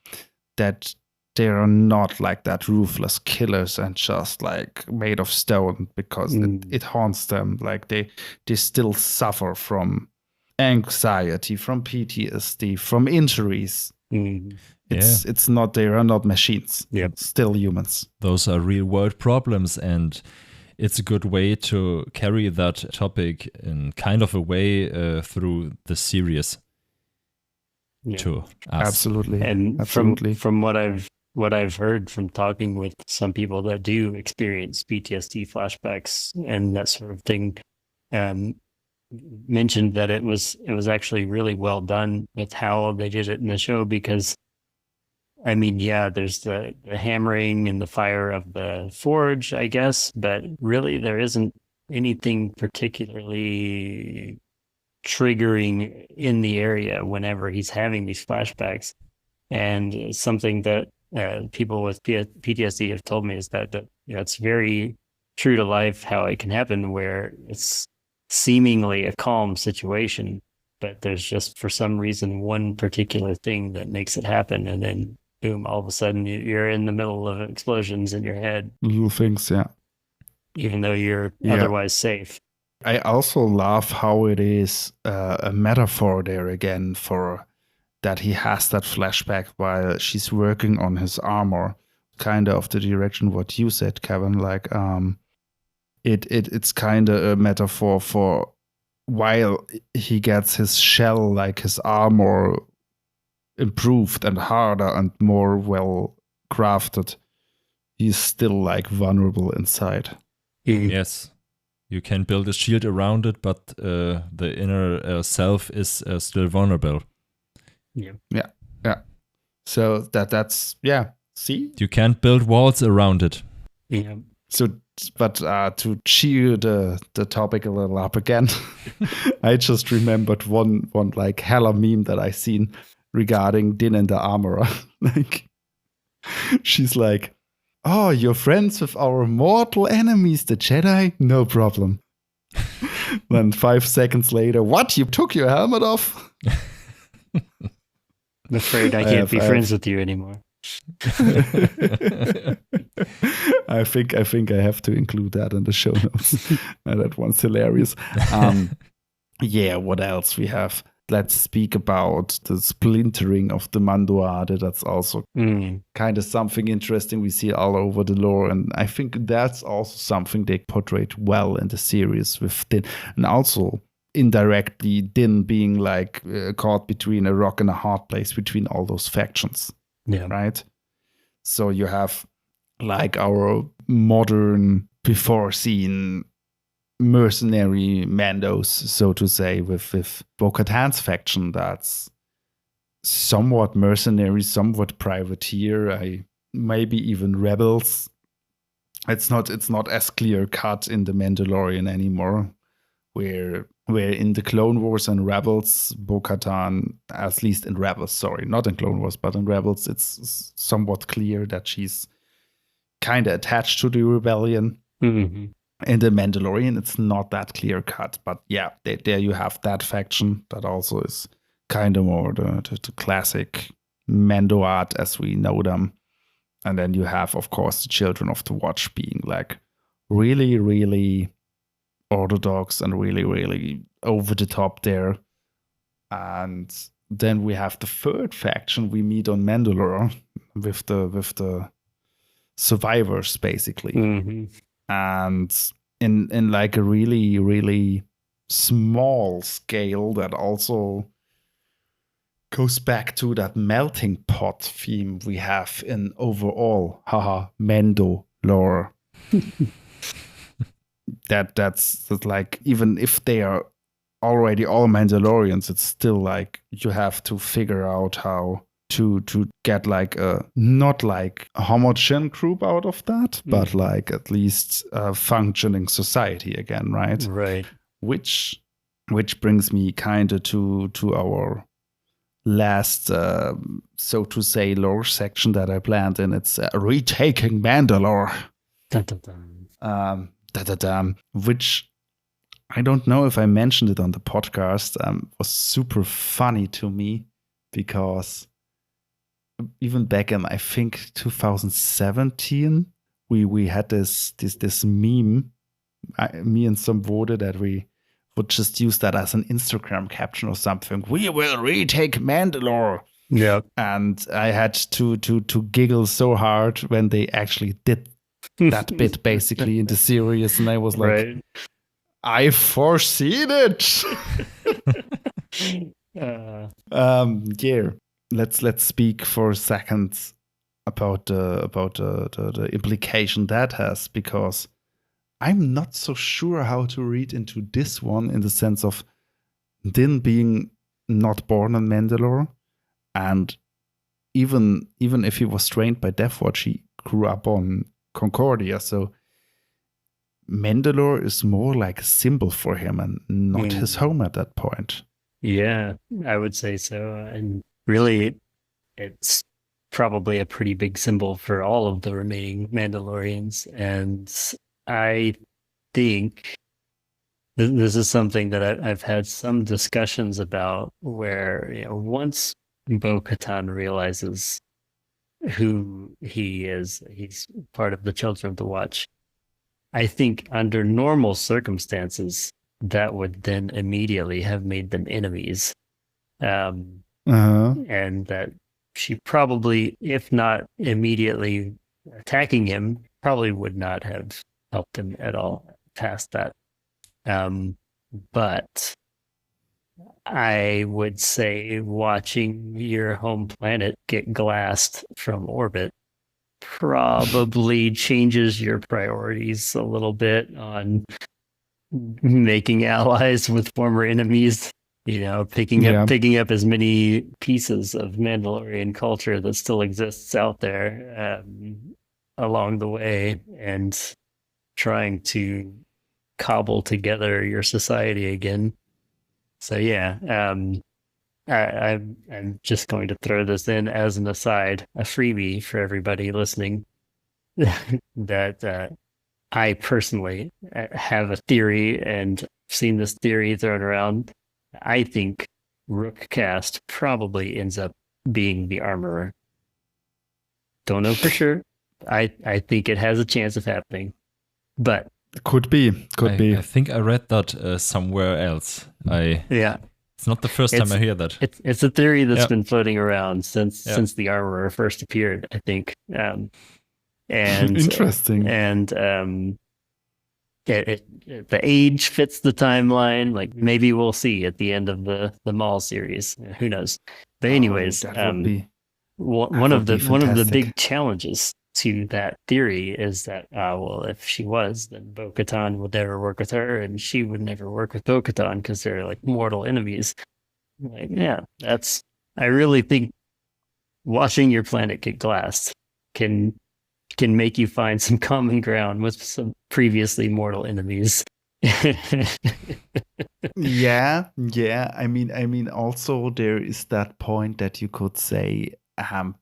that they are not like that ruthless killers and just like made of stone, because it haunts them. Like they still suffer from anxiety, from PTSD, from injuries. It's not, they are not machines. Still humans. Those are real world problems, and it's a good way to carry that topic in kind of a way through the series to us. Absolutely. And absolutely. From what I've heard from talking with some people that do experience PTSD flashbacks and that sort of thing, mentioned that it was actually really well done with how they did it in the show, because I mean, there's the hammering and the fire of the forge, I guess, but really there isn't anything particularly triggering in the area whenever he's having these flashbacks. And something that people with PTSD have told me is that it's very true to life how it can happen, where it's seemingly a calm situation, but there's just for some reason one particular thing that makes it happen, and then boom, all of a sudden you're in the middle of explosions in your head. Little things, even though you're otherwise safe. I also love how it is a metaphor there again for that he has that flashback while she's working on his armor, kind of the direction what you said, Kevin. Like it's kind of a metaphor for while he gets his shell, like his armor improved and harder and more well crafted, he's still like vulnerable inside. Yes. You can build a shield around it, but the inner self is still vulnerable. Yeah. So that's see? You can't build walls around it. Yeah. So, but to cheer the topic a little up again, I just remembered one like hella meme that I seen regarding Din and the Armorer. Like, she's like, "Oh, you're friends with our mortal enemies, the Jedi? No problem." Then 5 seconds later, what? You took your helmet off? I'm afraid I can't be friends with you anymore. I think I have to include that in the show notes. That one's hilarious. Yeah, what else we have? Let's speak about the splintering of the Mando'a. That's also kind of something interesting we see all over the lore. And I think that's also something they portrayed well in the series with Din. And also, indirectly, Din being like caught between a rock and a hard place between all those factions. Yeah. Right? So you have like our modern, before seen mercenary Mandos, so to say, with Bo-Katan's faction that's somewhat mercenary, somewhat privateer, maybe even rebels. It's not as clear cut in the Mandalorian anymore, where in the Clone Wars and Rebels, Bo-Katan, at least in Rebels, sorry, not in Clone Wars, but in Rebels, it's somewhat clear that she's kind of attached to the rebellion. Mm-hmm. In the Mandalorian, it's not that clear cut, but yeah, there you have that faction that also is kind of more the classic Mando'a as we know them. And then you have, of course, the Children of the Watch being like really, really orthodox and really, really over the top there. And then we have the third faction we meet on Mandalore with the survivors, basically. Mm-hmm. And in like a really, really small scale that also goes back to that melting pot theme we have in overall Mando lore. that's like, even if they are already all Mandalorians, it's still like you have to figure out how to get like a not like a homogen group out of that, but like at least a functioning society again, right? Right. Which brings me kind of to our last, so to say, lore section that I planned, and it's Retaking Mandalore. Dun, dun, dun. Which I don't know if I mentioned it on the podcast. Was super funny to me because even back in, I think, 2017, we had this meme, me and some voted that we would just use that as an Instagram caption or something. We will retake Mandalore. Yeah. And I had to giggle so hard when they actually did that bit basically in the series, and I was like, right. I foreseen it. Yeah. Let's speak for a second about the implication that has, because I'm not so sure how to read into this one, in the sense of Din being not born on Mandalore, and even if he was trained by Deathwatch, he grew up on Concordia, so Mandalore is more like a symbol for him and not his home at that point. Yeah, I would say so. And really, it's probably a pretty big symbol for all of the remaining Mandalorians. And I think this is something that I've had some discussions about, where once Bo-Katan realizes who he is, he's part of the Children of the Watch. I think under normal circumstances, that would then immediately have made them enemies. And that she probably, if not immediately attacking him, probably would not have helped him at all past that. But I would say watching your home planet get glassed from orbit probably changes your priorities a little bit on making allies with former enemies. Picking up as many pieces of Mandalorian culture that still exists out there along the way, and trying to cobble together your society again. So yeah, I'm just going to throw this in as an aside, a freebie for everybody listening, that I personally have a theory, and seen this theory thrown around. I think Rookcast probably ends up being the armorer. Don't know for sure. I think it has a chance of happening, but could be. I think I read that somewhere else. It's not the first time I hear that. It's a theory that's been floating around since the armorer first appeared, I think. And interesting. And the age fits the timeline. Like, maybe we'll see at the end of the Maul series. Who knows? But anyways, one of the big challenges to that theory is that if she was, then Bo-Katan would never work with her, and she would never work with Bo-Katan because they're like mortal enemies. Like, yeah, I really think watching your planet get glassed can make you find some common ground with some previously mortal enemies. Yeah. I mean, also there is that point that you could say,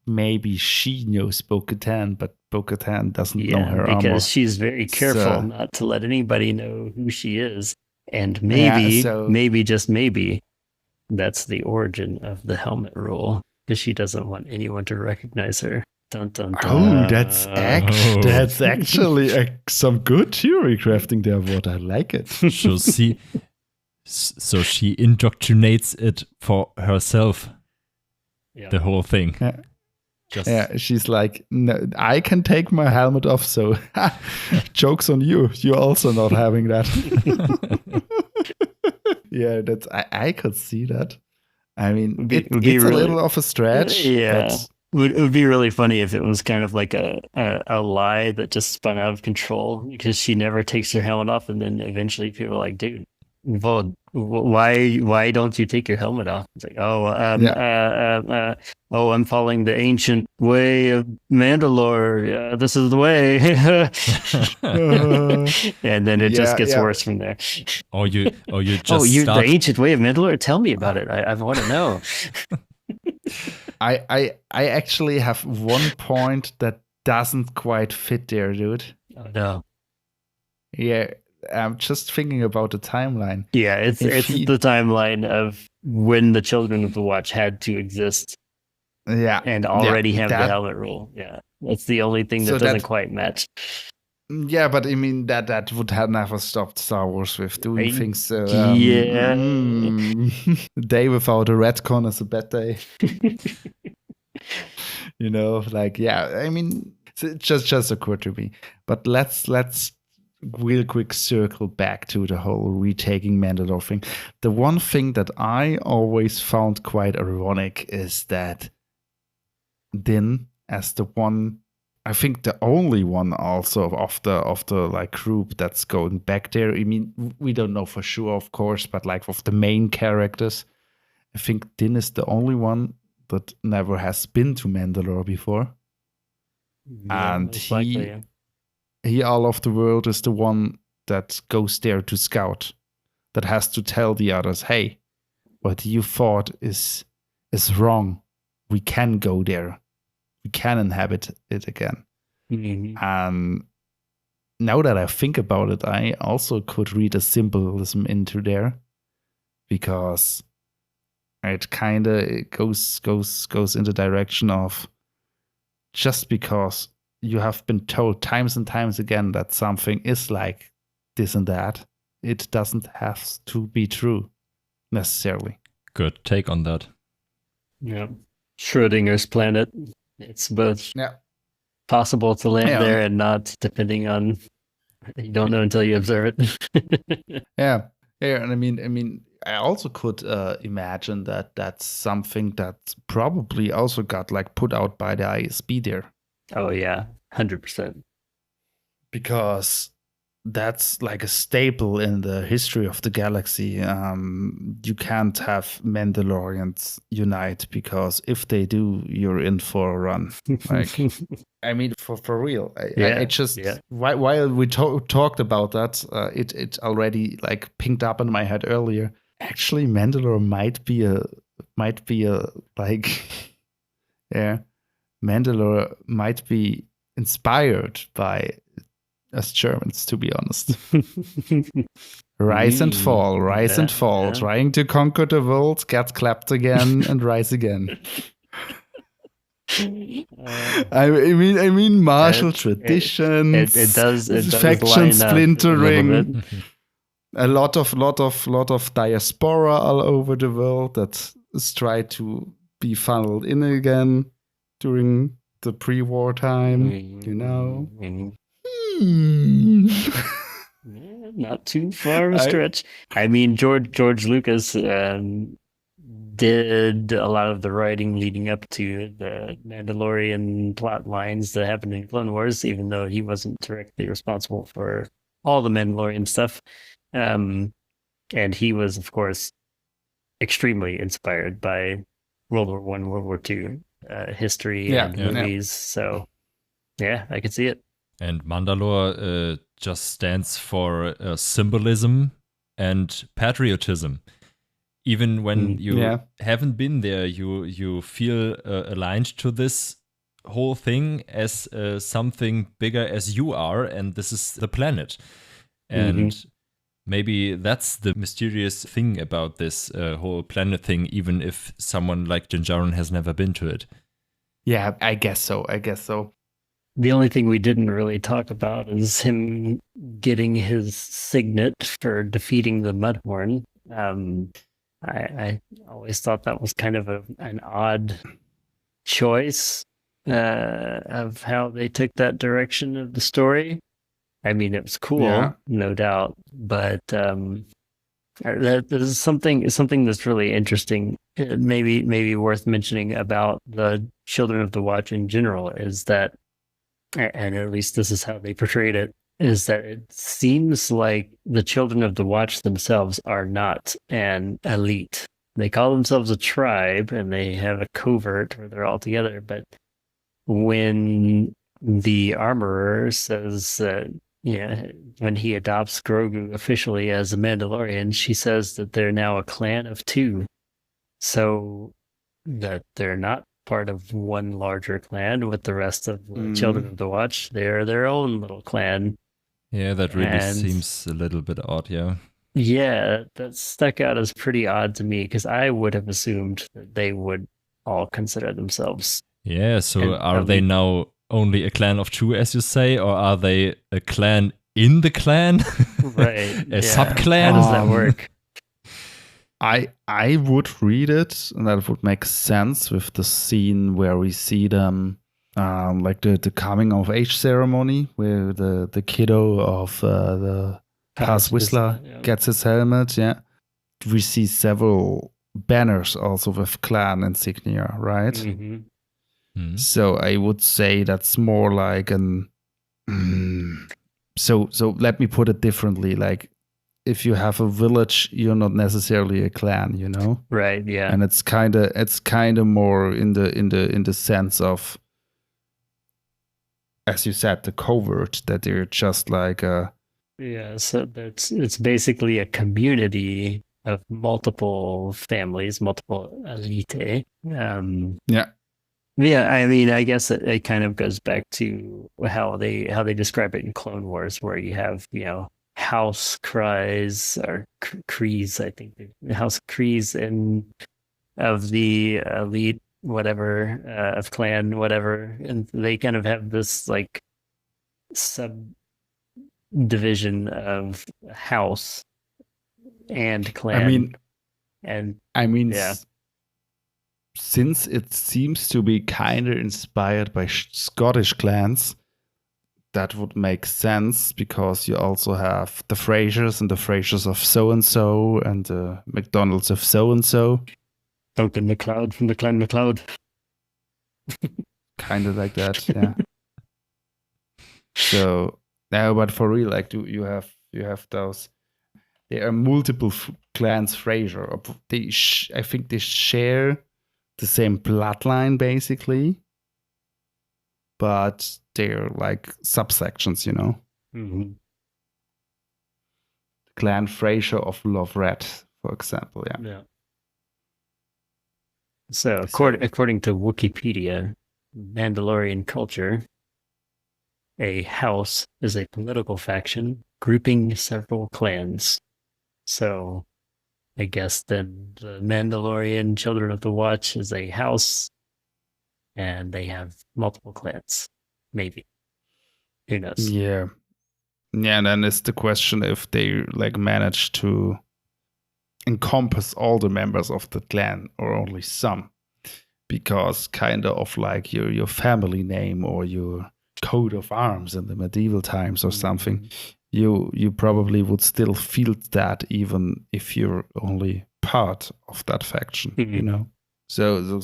maybe she knows Bo-Katan, but Bo-Katan doesn't know her because armor. She's very careful not to let anybody know who she is. And maybe, just maybe, that's the origin of the helmet rule, because she doesn't want anyone to recognize her. Dun, dun, dun. Oh, that's actually some good theory crafting there. What I like it. So she indoctrinates it for herself. Yeah. The whole thing. She's like, no, I can take my helmet off, so joke's on you. You're also not having that. Yeah, I could see that. I mean, it's a little of a stretch. Yeah. It would be really funny if it was kind of like a lie that just spun out of control, because she never takes her helmet off, and then eventually people are like, dude, Vod, why don't you take your helmet off? It's like, I'm following the ancient way of Mandalore. This is the way. And then it just gets worse from there. Or you just the ancient way of Mandalore? Tell me about it. I want to know. I actually have one point that doesn't quite fit there, dude. Oh no. Yeah. I'm just thinking about the timeline. Yeah, it's the timeline of when the Children of the Watch had to exist. Yeah. And already have the helmet rule. Yeah. That's the only thing that doesn't quite match. Yeah, but I mean that would have never stopped Star Wars with doing things. So, a day without a retcon is a bad day. I mean, it's just occurred to me. But let's real quick circle back to the whole retaking Mandalore thing. The one thing that I always found quite ironic is that Din, as the one, I think the only one also of the like group that's going back there. I mean, we don't know for sure, of course, but like of the main characters, I think Din is the only one that never has been to Mandalore before. Yeah, and he all of the world is the one that goes there to scout, that has to tell the others, hey, what you thought is wrong. We can go there. We can inhabit it again. Mm-hmm. And now that I think about it, I also could read a symbolism into there, because it kind of goes in the direction of, just because you have been told times and times again that something is like this and that, it doesn't have to be true necessarily. Good take on that. Yeah. Schrodinger's planet. It's both possible to land there and not, depending on, you don't know until you observe it. Yeah. And I mean, I also could imagine that that's something that probably also got like put out by the ISB there. Oh yeah, 100%. Because that's like a staple in the history of the galaxy. You can't have Mandalorians unite, because if they do, you're in for a run. Like, I mean, for real. I just while we talked about that, it already like pinged up in my head earlier. Actually, Mandalore might be a like yeah, Mandalore might be inspired by us Germans, to be honest. Rise and fall, yeah. trying to conquer the world, get clapped again, and rise again. I mean, martial traditions. It does faction splintering. A A lot of diaspora all over the world that is tried to be funneled in again during the pre-war time. You know. Not too far of a stretch. I mean, George Lucas did a lot of the writing leading up to the Mandalorian plot lines that happened in Clone Wars, even though he wasn't directly responsible for all the Mandalorian stuff. And he was, of course, extremely inspired by World War I, World War II history and movies. So, yeah, I could see it. And Mandalore just stands for symbolism and patriotism. Even when you haven't been there, you feel aligned to this whole thing as something bigger as you are, and this is the planet. And maybe that's the mysterious thing about this whole planet thing, even if someone like Djarin has never been to it. Yeah, I guess so. The only thing we didn't really talk about is him getting his signet for defeating the Mudhorn. I always thought that was kind of an odd choice of how they took that direction of the story. I mean, it was cool, no doubt, but there's something that's really interesting, maybe worth mentioning about the Children of the Watch in general, is that, and at least this is how they portrayed it, is that it seems like the Children of the Watch themselves are not an elite. They call themselves a tribe, and they have a covert where they're all together. But when the armorer says that, when he adopts Grogu officially as a Mandalorian, she says that they're now a clan of two. So that they're not part of one larger clan with the rest of the Children of the Watch. They're their own little clan. Yeah, that really seems a little bit odd, yeah. Yeah, that stuck out as pretty odd to me, because I would have assumed that they would all consider themselves. Yeah, so are they now only a clan of two, as you say, or are they a clan in the clan? Right. A sub-clan? How does that work? I would read it, and that would make sense with the scene where we see them, like the coming of age ceremony, where the kiddo of the Paz Whistler gets his helmet. Yeah, we see several banners also with clan insignia, right? So I would say that's more like an. So let me put it differently, like, if you have a village, you're not necessarily a clan, you know? Right, yeah. And it's kind of more in the sense of, as you said, the covert, that they're just like a... Yeah, so it's basically a community of multiple families, multiple elite. Yeah, I mean, I guess it kind of goes back to how they describe it in Clone Wars, where you have, house cries or crees, I think, house crees of the elite, whatever, of clan, whatever, and they kind of have this like subdivision of house and clan. I mean, yeah. Since it seems to be kind of inspired by Scottish clans, that would make sense because you also have the Frasers and the Frasers of so-and-so and the McDonald's of so-and-so. Duncan MacLeod from the Clan MacLeod. Kind of like that, yeah. So, now, but for real, like, you have those. There are multiple clans Fraser. I think they share the same bloodline, basically. But they're like subsections, you know. Mm-hmm. Clan Fraser of Loveret, for example, Yeah. So, according to Wikipedia, Mandalorian culture, a house is a political faction grouping several clans. So, I guess then the Mandalorian Children of the Watch is a house, and they have multiple clans. Maybe. Who knows? Yeah. Yeah, and then it's the question if they like manage to encompass all the members of the clan or only some. Because kind of like your family name or your coat of arms in the medieval times or something, you probably would still feel that even if you're only part of that faction, you know? So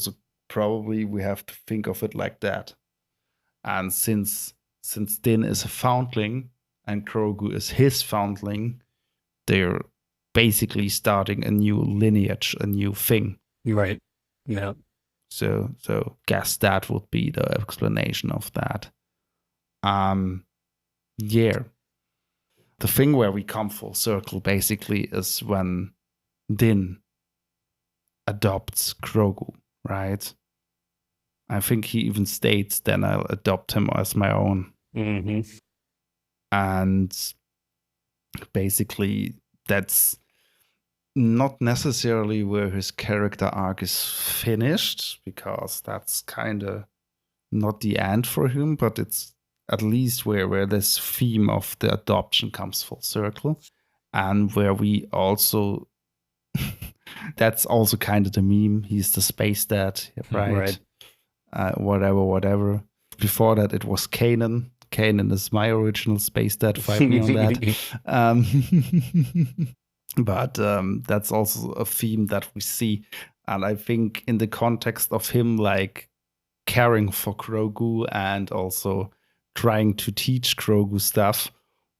probably we have to think of it like that. And since Din is a foundling and Grogu is his foundling, they're basically starting a new lineage, a new thing. Right. Yeah. So guess that would be the explanation of that. Yeah. The thing where we come full circle basically is when Din adopts Grogu, right? I think he even states, then I'll adopt him as my own. Mm-hmm. And basically that's not necessarily where his character arc is finished, because that's kind of not the end for him, but it's at least where this theme of the adoption comes full circle, and where we also that's also kind of the meme. He's the space dad, right? Whatever. Before that, it was Kanan. Kanan is my original space dad. Fight me on that. But that's also a theme that we see. And I think in the context of him like caring for Grogu and also trying to teach Grogu stuff,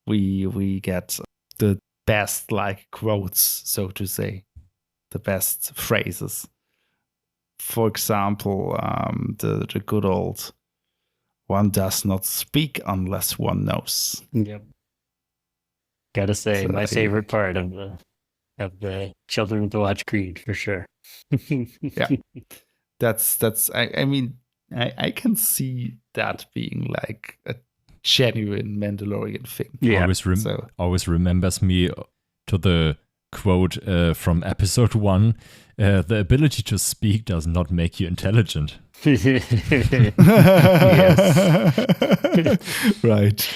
we get the best like quotes, so to say, the best phrases. For example, the good old "one does not speak unless one knows." Yep. Gotta say, So my favorite part of the Children of the Watch creed for sure. Yeah, that's. I mean, I can see that being like a genuine Mandalorian thing. Yeah. Always remembers me to the quote from episode 1. The ability to speak does not make you intelligent. Right.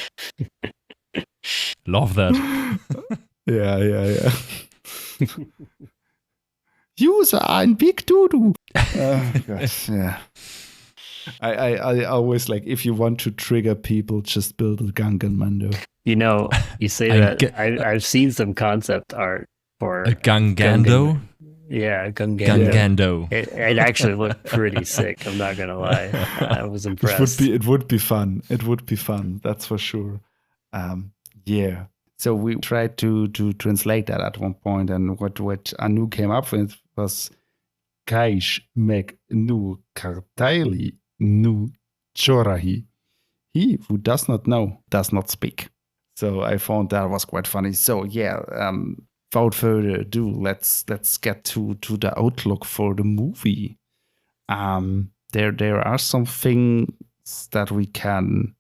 Love that. Yeah. You are ein big doo-doo. Gosh, yeah. I always like, if you want to trigger people, just build a Gungan Mando. You know, you say that. I've seen some concept art for a Gungando. Yeah, Gungando. It actually looked pretty sick. I'm not gonna lie. I was impressed. It would be fun. It would be fun. That's for sure. Yeah. So we tried to translate that at one point, and what Anu came up with was Kaish meg nu kyr'tail nu chorahi. He who does not know does not speak. So I found that was quite funny. So yeah, without further ado, let's get to the outlook for the movie. There are some things that we can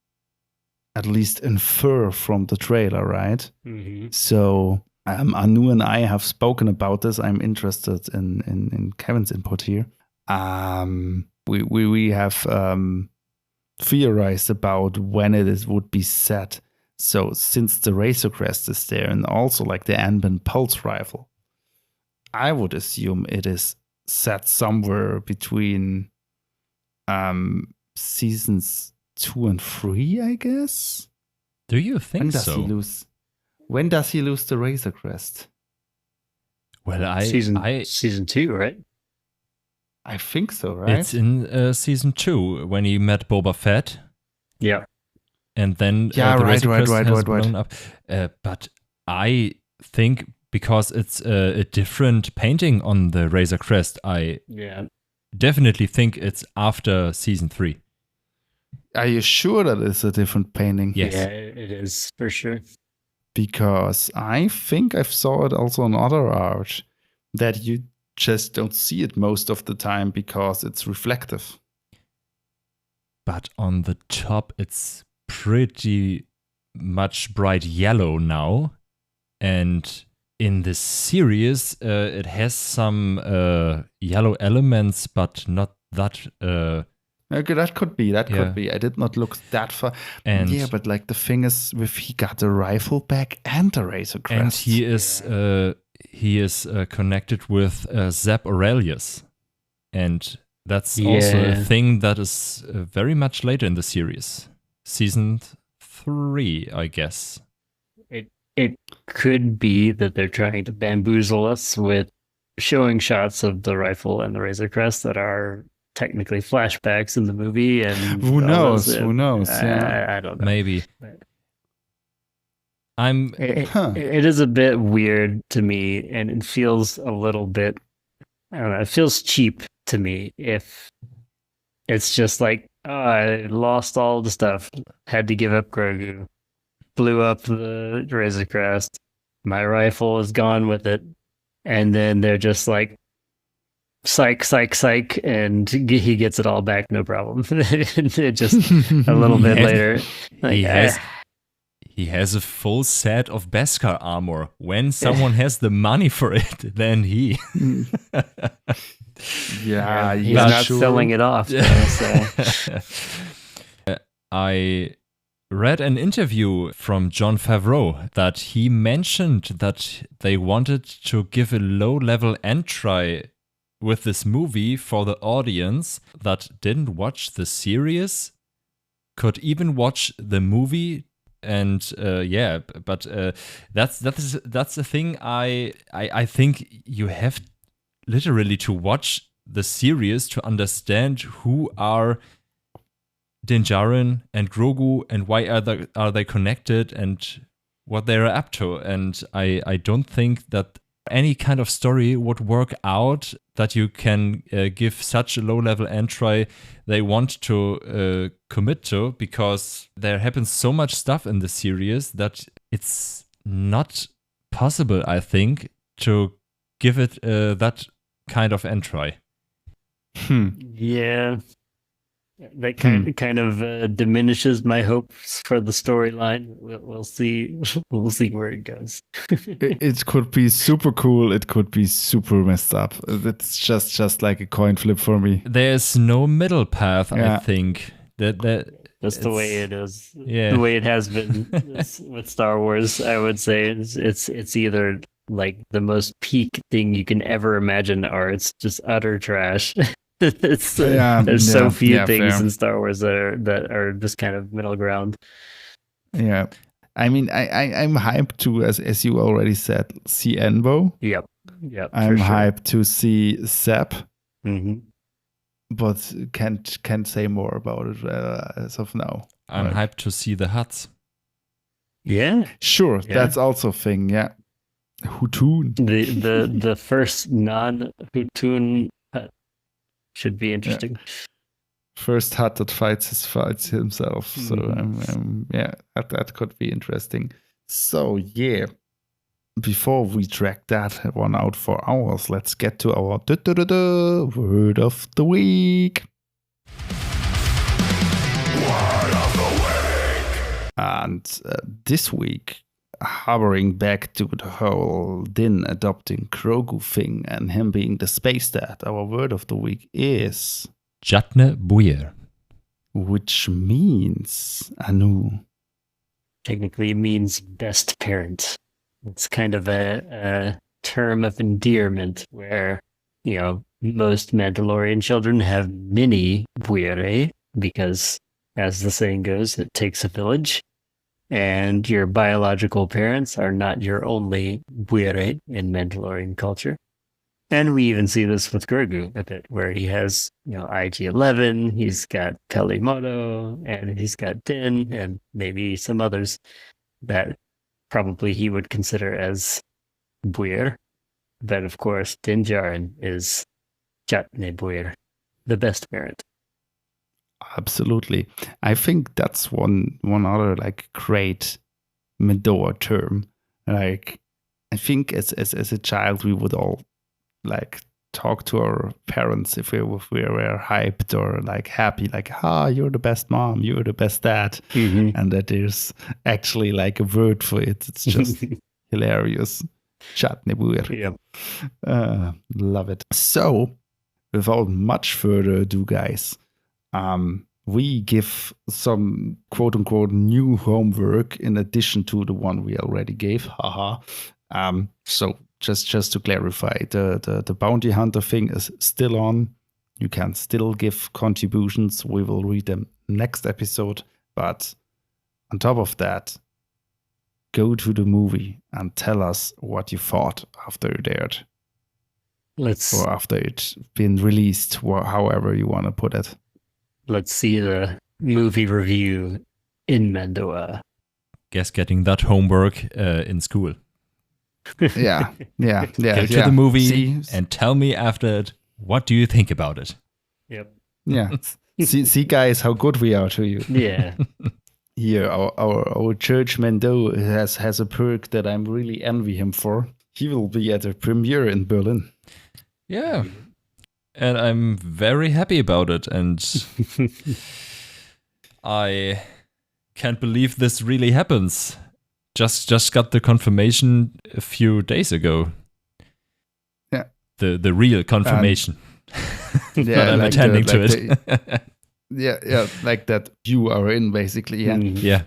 at least infer from the trailer, right? Mm-hmm. So Anu and I have spoken about this. I'm interested in Kevin's input here. We have theorized about when it would be set. So since the Razor Crest is there and also like the Anbin Pulse Rifle, I would assume it is set somewhere between seasons 2 and 3, I guess. Do you When think does he so? lose? When does he lose the Razor Crest? Well, season 2, right? I think so, right? it's in season 2 when he met Boba Fett, Yeah. and then Yeah, the right, Razor Crest right, has right, right. blown up. But I think because it's a different painting on the Razor Crest, I definitely think it's after season 3. Are you sure that it's a different painting? Yes. Yeah, it is for sure. Because I think I saw it also on other art that you just don't see it most of the time because it's reflective. But on the top, it's pretty much bright yellow now. And in this series, it has some yellow elements, but not that... Okay, that could be. That Yeah. could be. I did not look that far. And yeah, but like the thing is, with he got the rifle back and the Razor Crest. and he is connected with Zeb Aurelius, and that's also a thing that is very much later in the series, season 3, I guess. It could be that they're trying to bamboozle us with showing shots of the rifle and the Razor Crest that are technically flashbacks in the movie, and Who knows? Who knows? I don't know. Maybe. But I'm. it is a bit weird to me, and it feels a little bit, I don't know, it feels cheap to me if it's just like, oh, I lost all the stuff, had to give up Grogu, blew up the Razor Crest, my rifle is gone with it, and then they're just like, psych, and he gets it all back, no problem. It just a little bit later, like, he has a full set of Beskar armor. When someone has the money for it, then he. Yeah, he's not selling it off. So. I read an interview from Jon Favreau that he mentioned that they wanted to give a low-level entry with this movie for the audience that didn't watch the series, could even watch the movie, and but that's the thing. I think you have literally to watch the series to understand who are Din Djarin and Grogu and why are they connected and what they're up to. And I don't think that any kind of story would work out that you can give such a low-level entry they want to commit to, because there happens so much stuff in the series that it's not possible, I think, to give it that kind of entry. Yeah. That kind of diminishes my hopes for the storyline. We'll see. We'll see where it goes. It could be super cool. It could be super messed up. It's just like a coin flip for me. There's no middle path. I think that's the way it is. Yeah. The way it has been with Star Wars. I would say it's either like the most peak thing you can ever imagine, or it's just utter trash. There's so few things in Star Wars that are this kind of middle ground. Yeah, I mean, I'm hyped to, as you already said, see Envo. Yep. I'm hyped to see Zeb. Mm-hmm. But can't say more about it as of now. I'm hyped to see the Hutts. Yeah, sure. Yeah. That's also a thing. Yeah, Hutun. The first non-Hutun Hutt should be interesting. Yeah. First Hutt that fights himself. So that could be interesting. So yeah. Before we drag that one out for hours, let's get to our word of the week. Word of the week. And this week, hovering back to the whole Din adopting Grogu thing and him being the space dad, our word of the week is Jatne Buir, which means Anu. Technically, it means best parent. It's kind of a term of endearment where, most Mandalorian children have many buir, because, as the saying goes, it takes a village. And your biological parents are not your only buir in Mandalorian culture. And we even see this with Grogu a bit, where he has, IG-11, he's got Pelimoto, and he's got Din, and maybe some others that probably he would consider as buir. But of course, Din Djarin is Jatne buir, the best parent. Absolutely. I think that's one other like great Mando'a term. Like, I think as a child we would all like talk to our parents if we were hyped or like happy, like, you're the best mom, you're the best dad. Mm-hmm. And that there's actually like a word for it. It's just hilarious. Jatne buir. Yeah. Love it. So, without much further ado, guys, we give some quote unquote new homework in addition to the one we already gave. So just to clarify, the Bountyhunter thing is still on. You can still give contributions. We will read them next episode. But on top of that, go to the movie and tell us what you thought after it aired. Or after it's been released, however you want to put it. Let's see the movie review in Mando'a. Guess getting that homework in school. Yeah. Go to the movie and tell me after it, what do you think about it? Yep. Yeah. see, guys, how good we are to you. Yeah. Here, our church Mando'a has a perk that I'm really envy him for. He will be at a premiere in Berlin. Yeah. And I'm very happy about it. And I can't believe this really happens. Just got the confirmation a few days ago. Yeah. The real confirmation. Yeah, I'm like attending to it. Yeah, like that you are in, basically. Yeah. Yeah.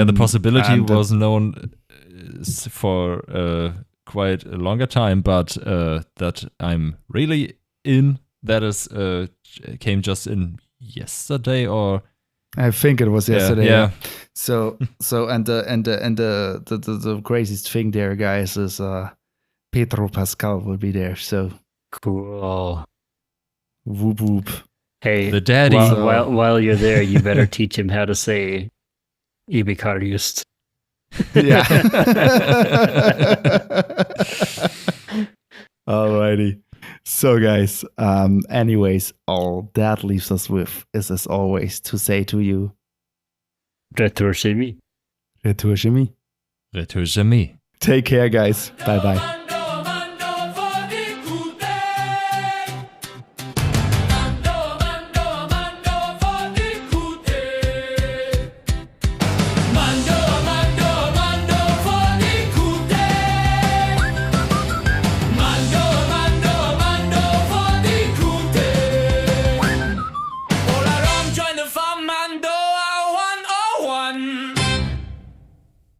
The possibility was known for quite a longer time, but that I'm really in, that is came just in yesterday, or I think it was yesterday. Yeah. So and the craziest thing there, guys, is Pedro Pascal will be there. So cool. Whoop whoop. Hey, the daddy. While you're there, you better teach him how to say Ibikariust. Yeah. Alrighty. So guys, anyways, all that leaves us with is, as always, to say to you, Ret'urcye. ret'urcye. Ret'urcye. Take care, guys. Bye bye.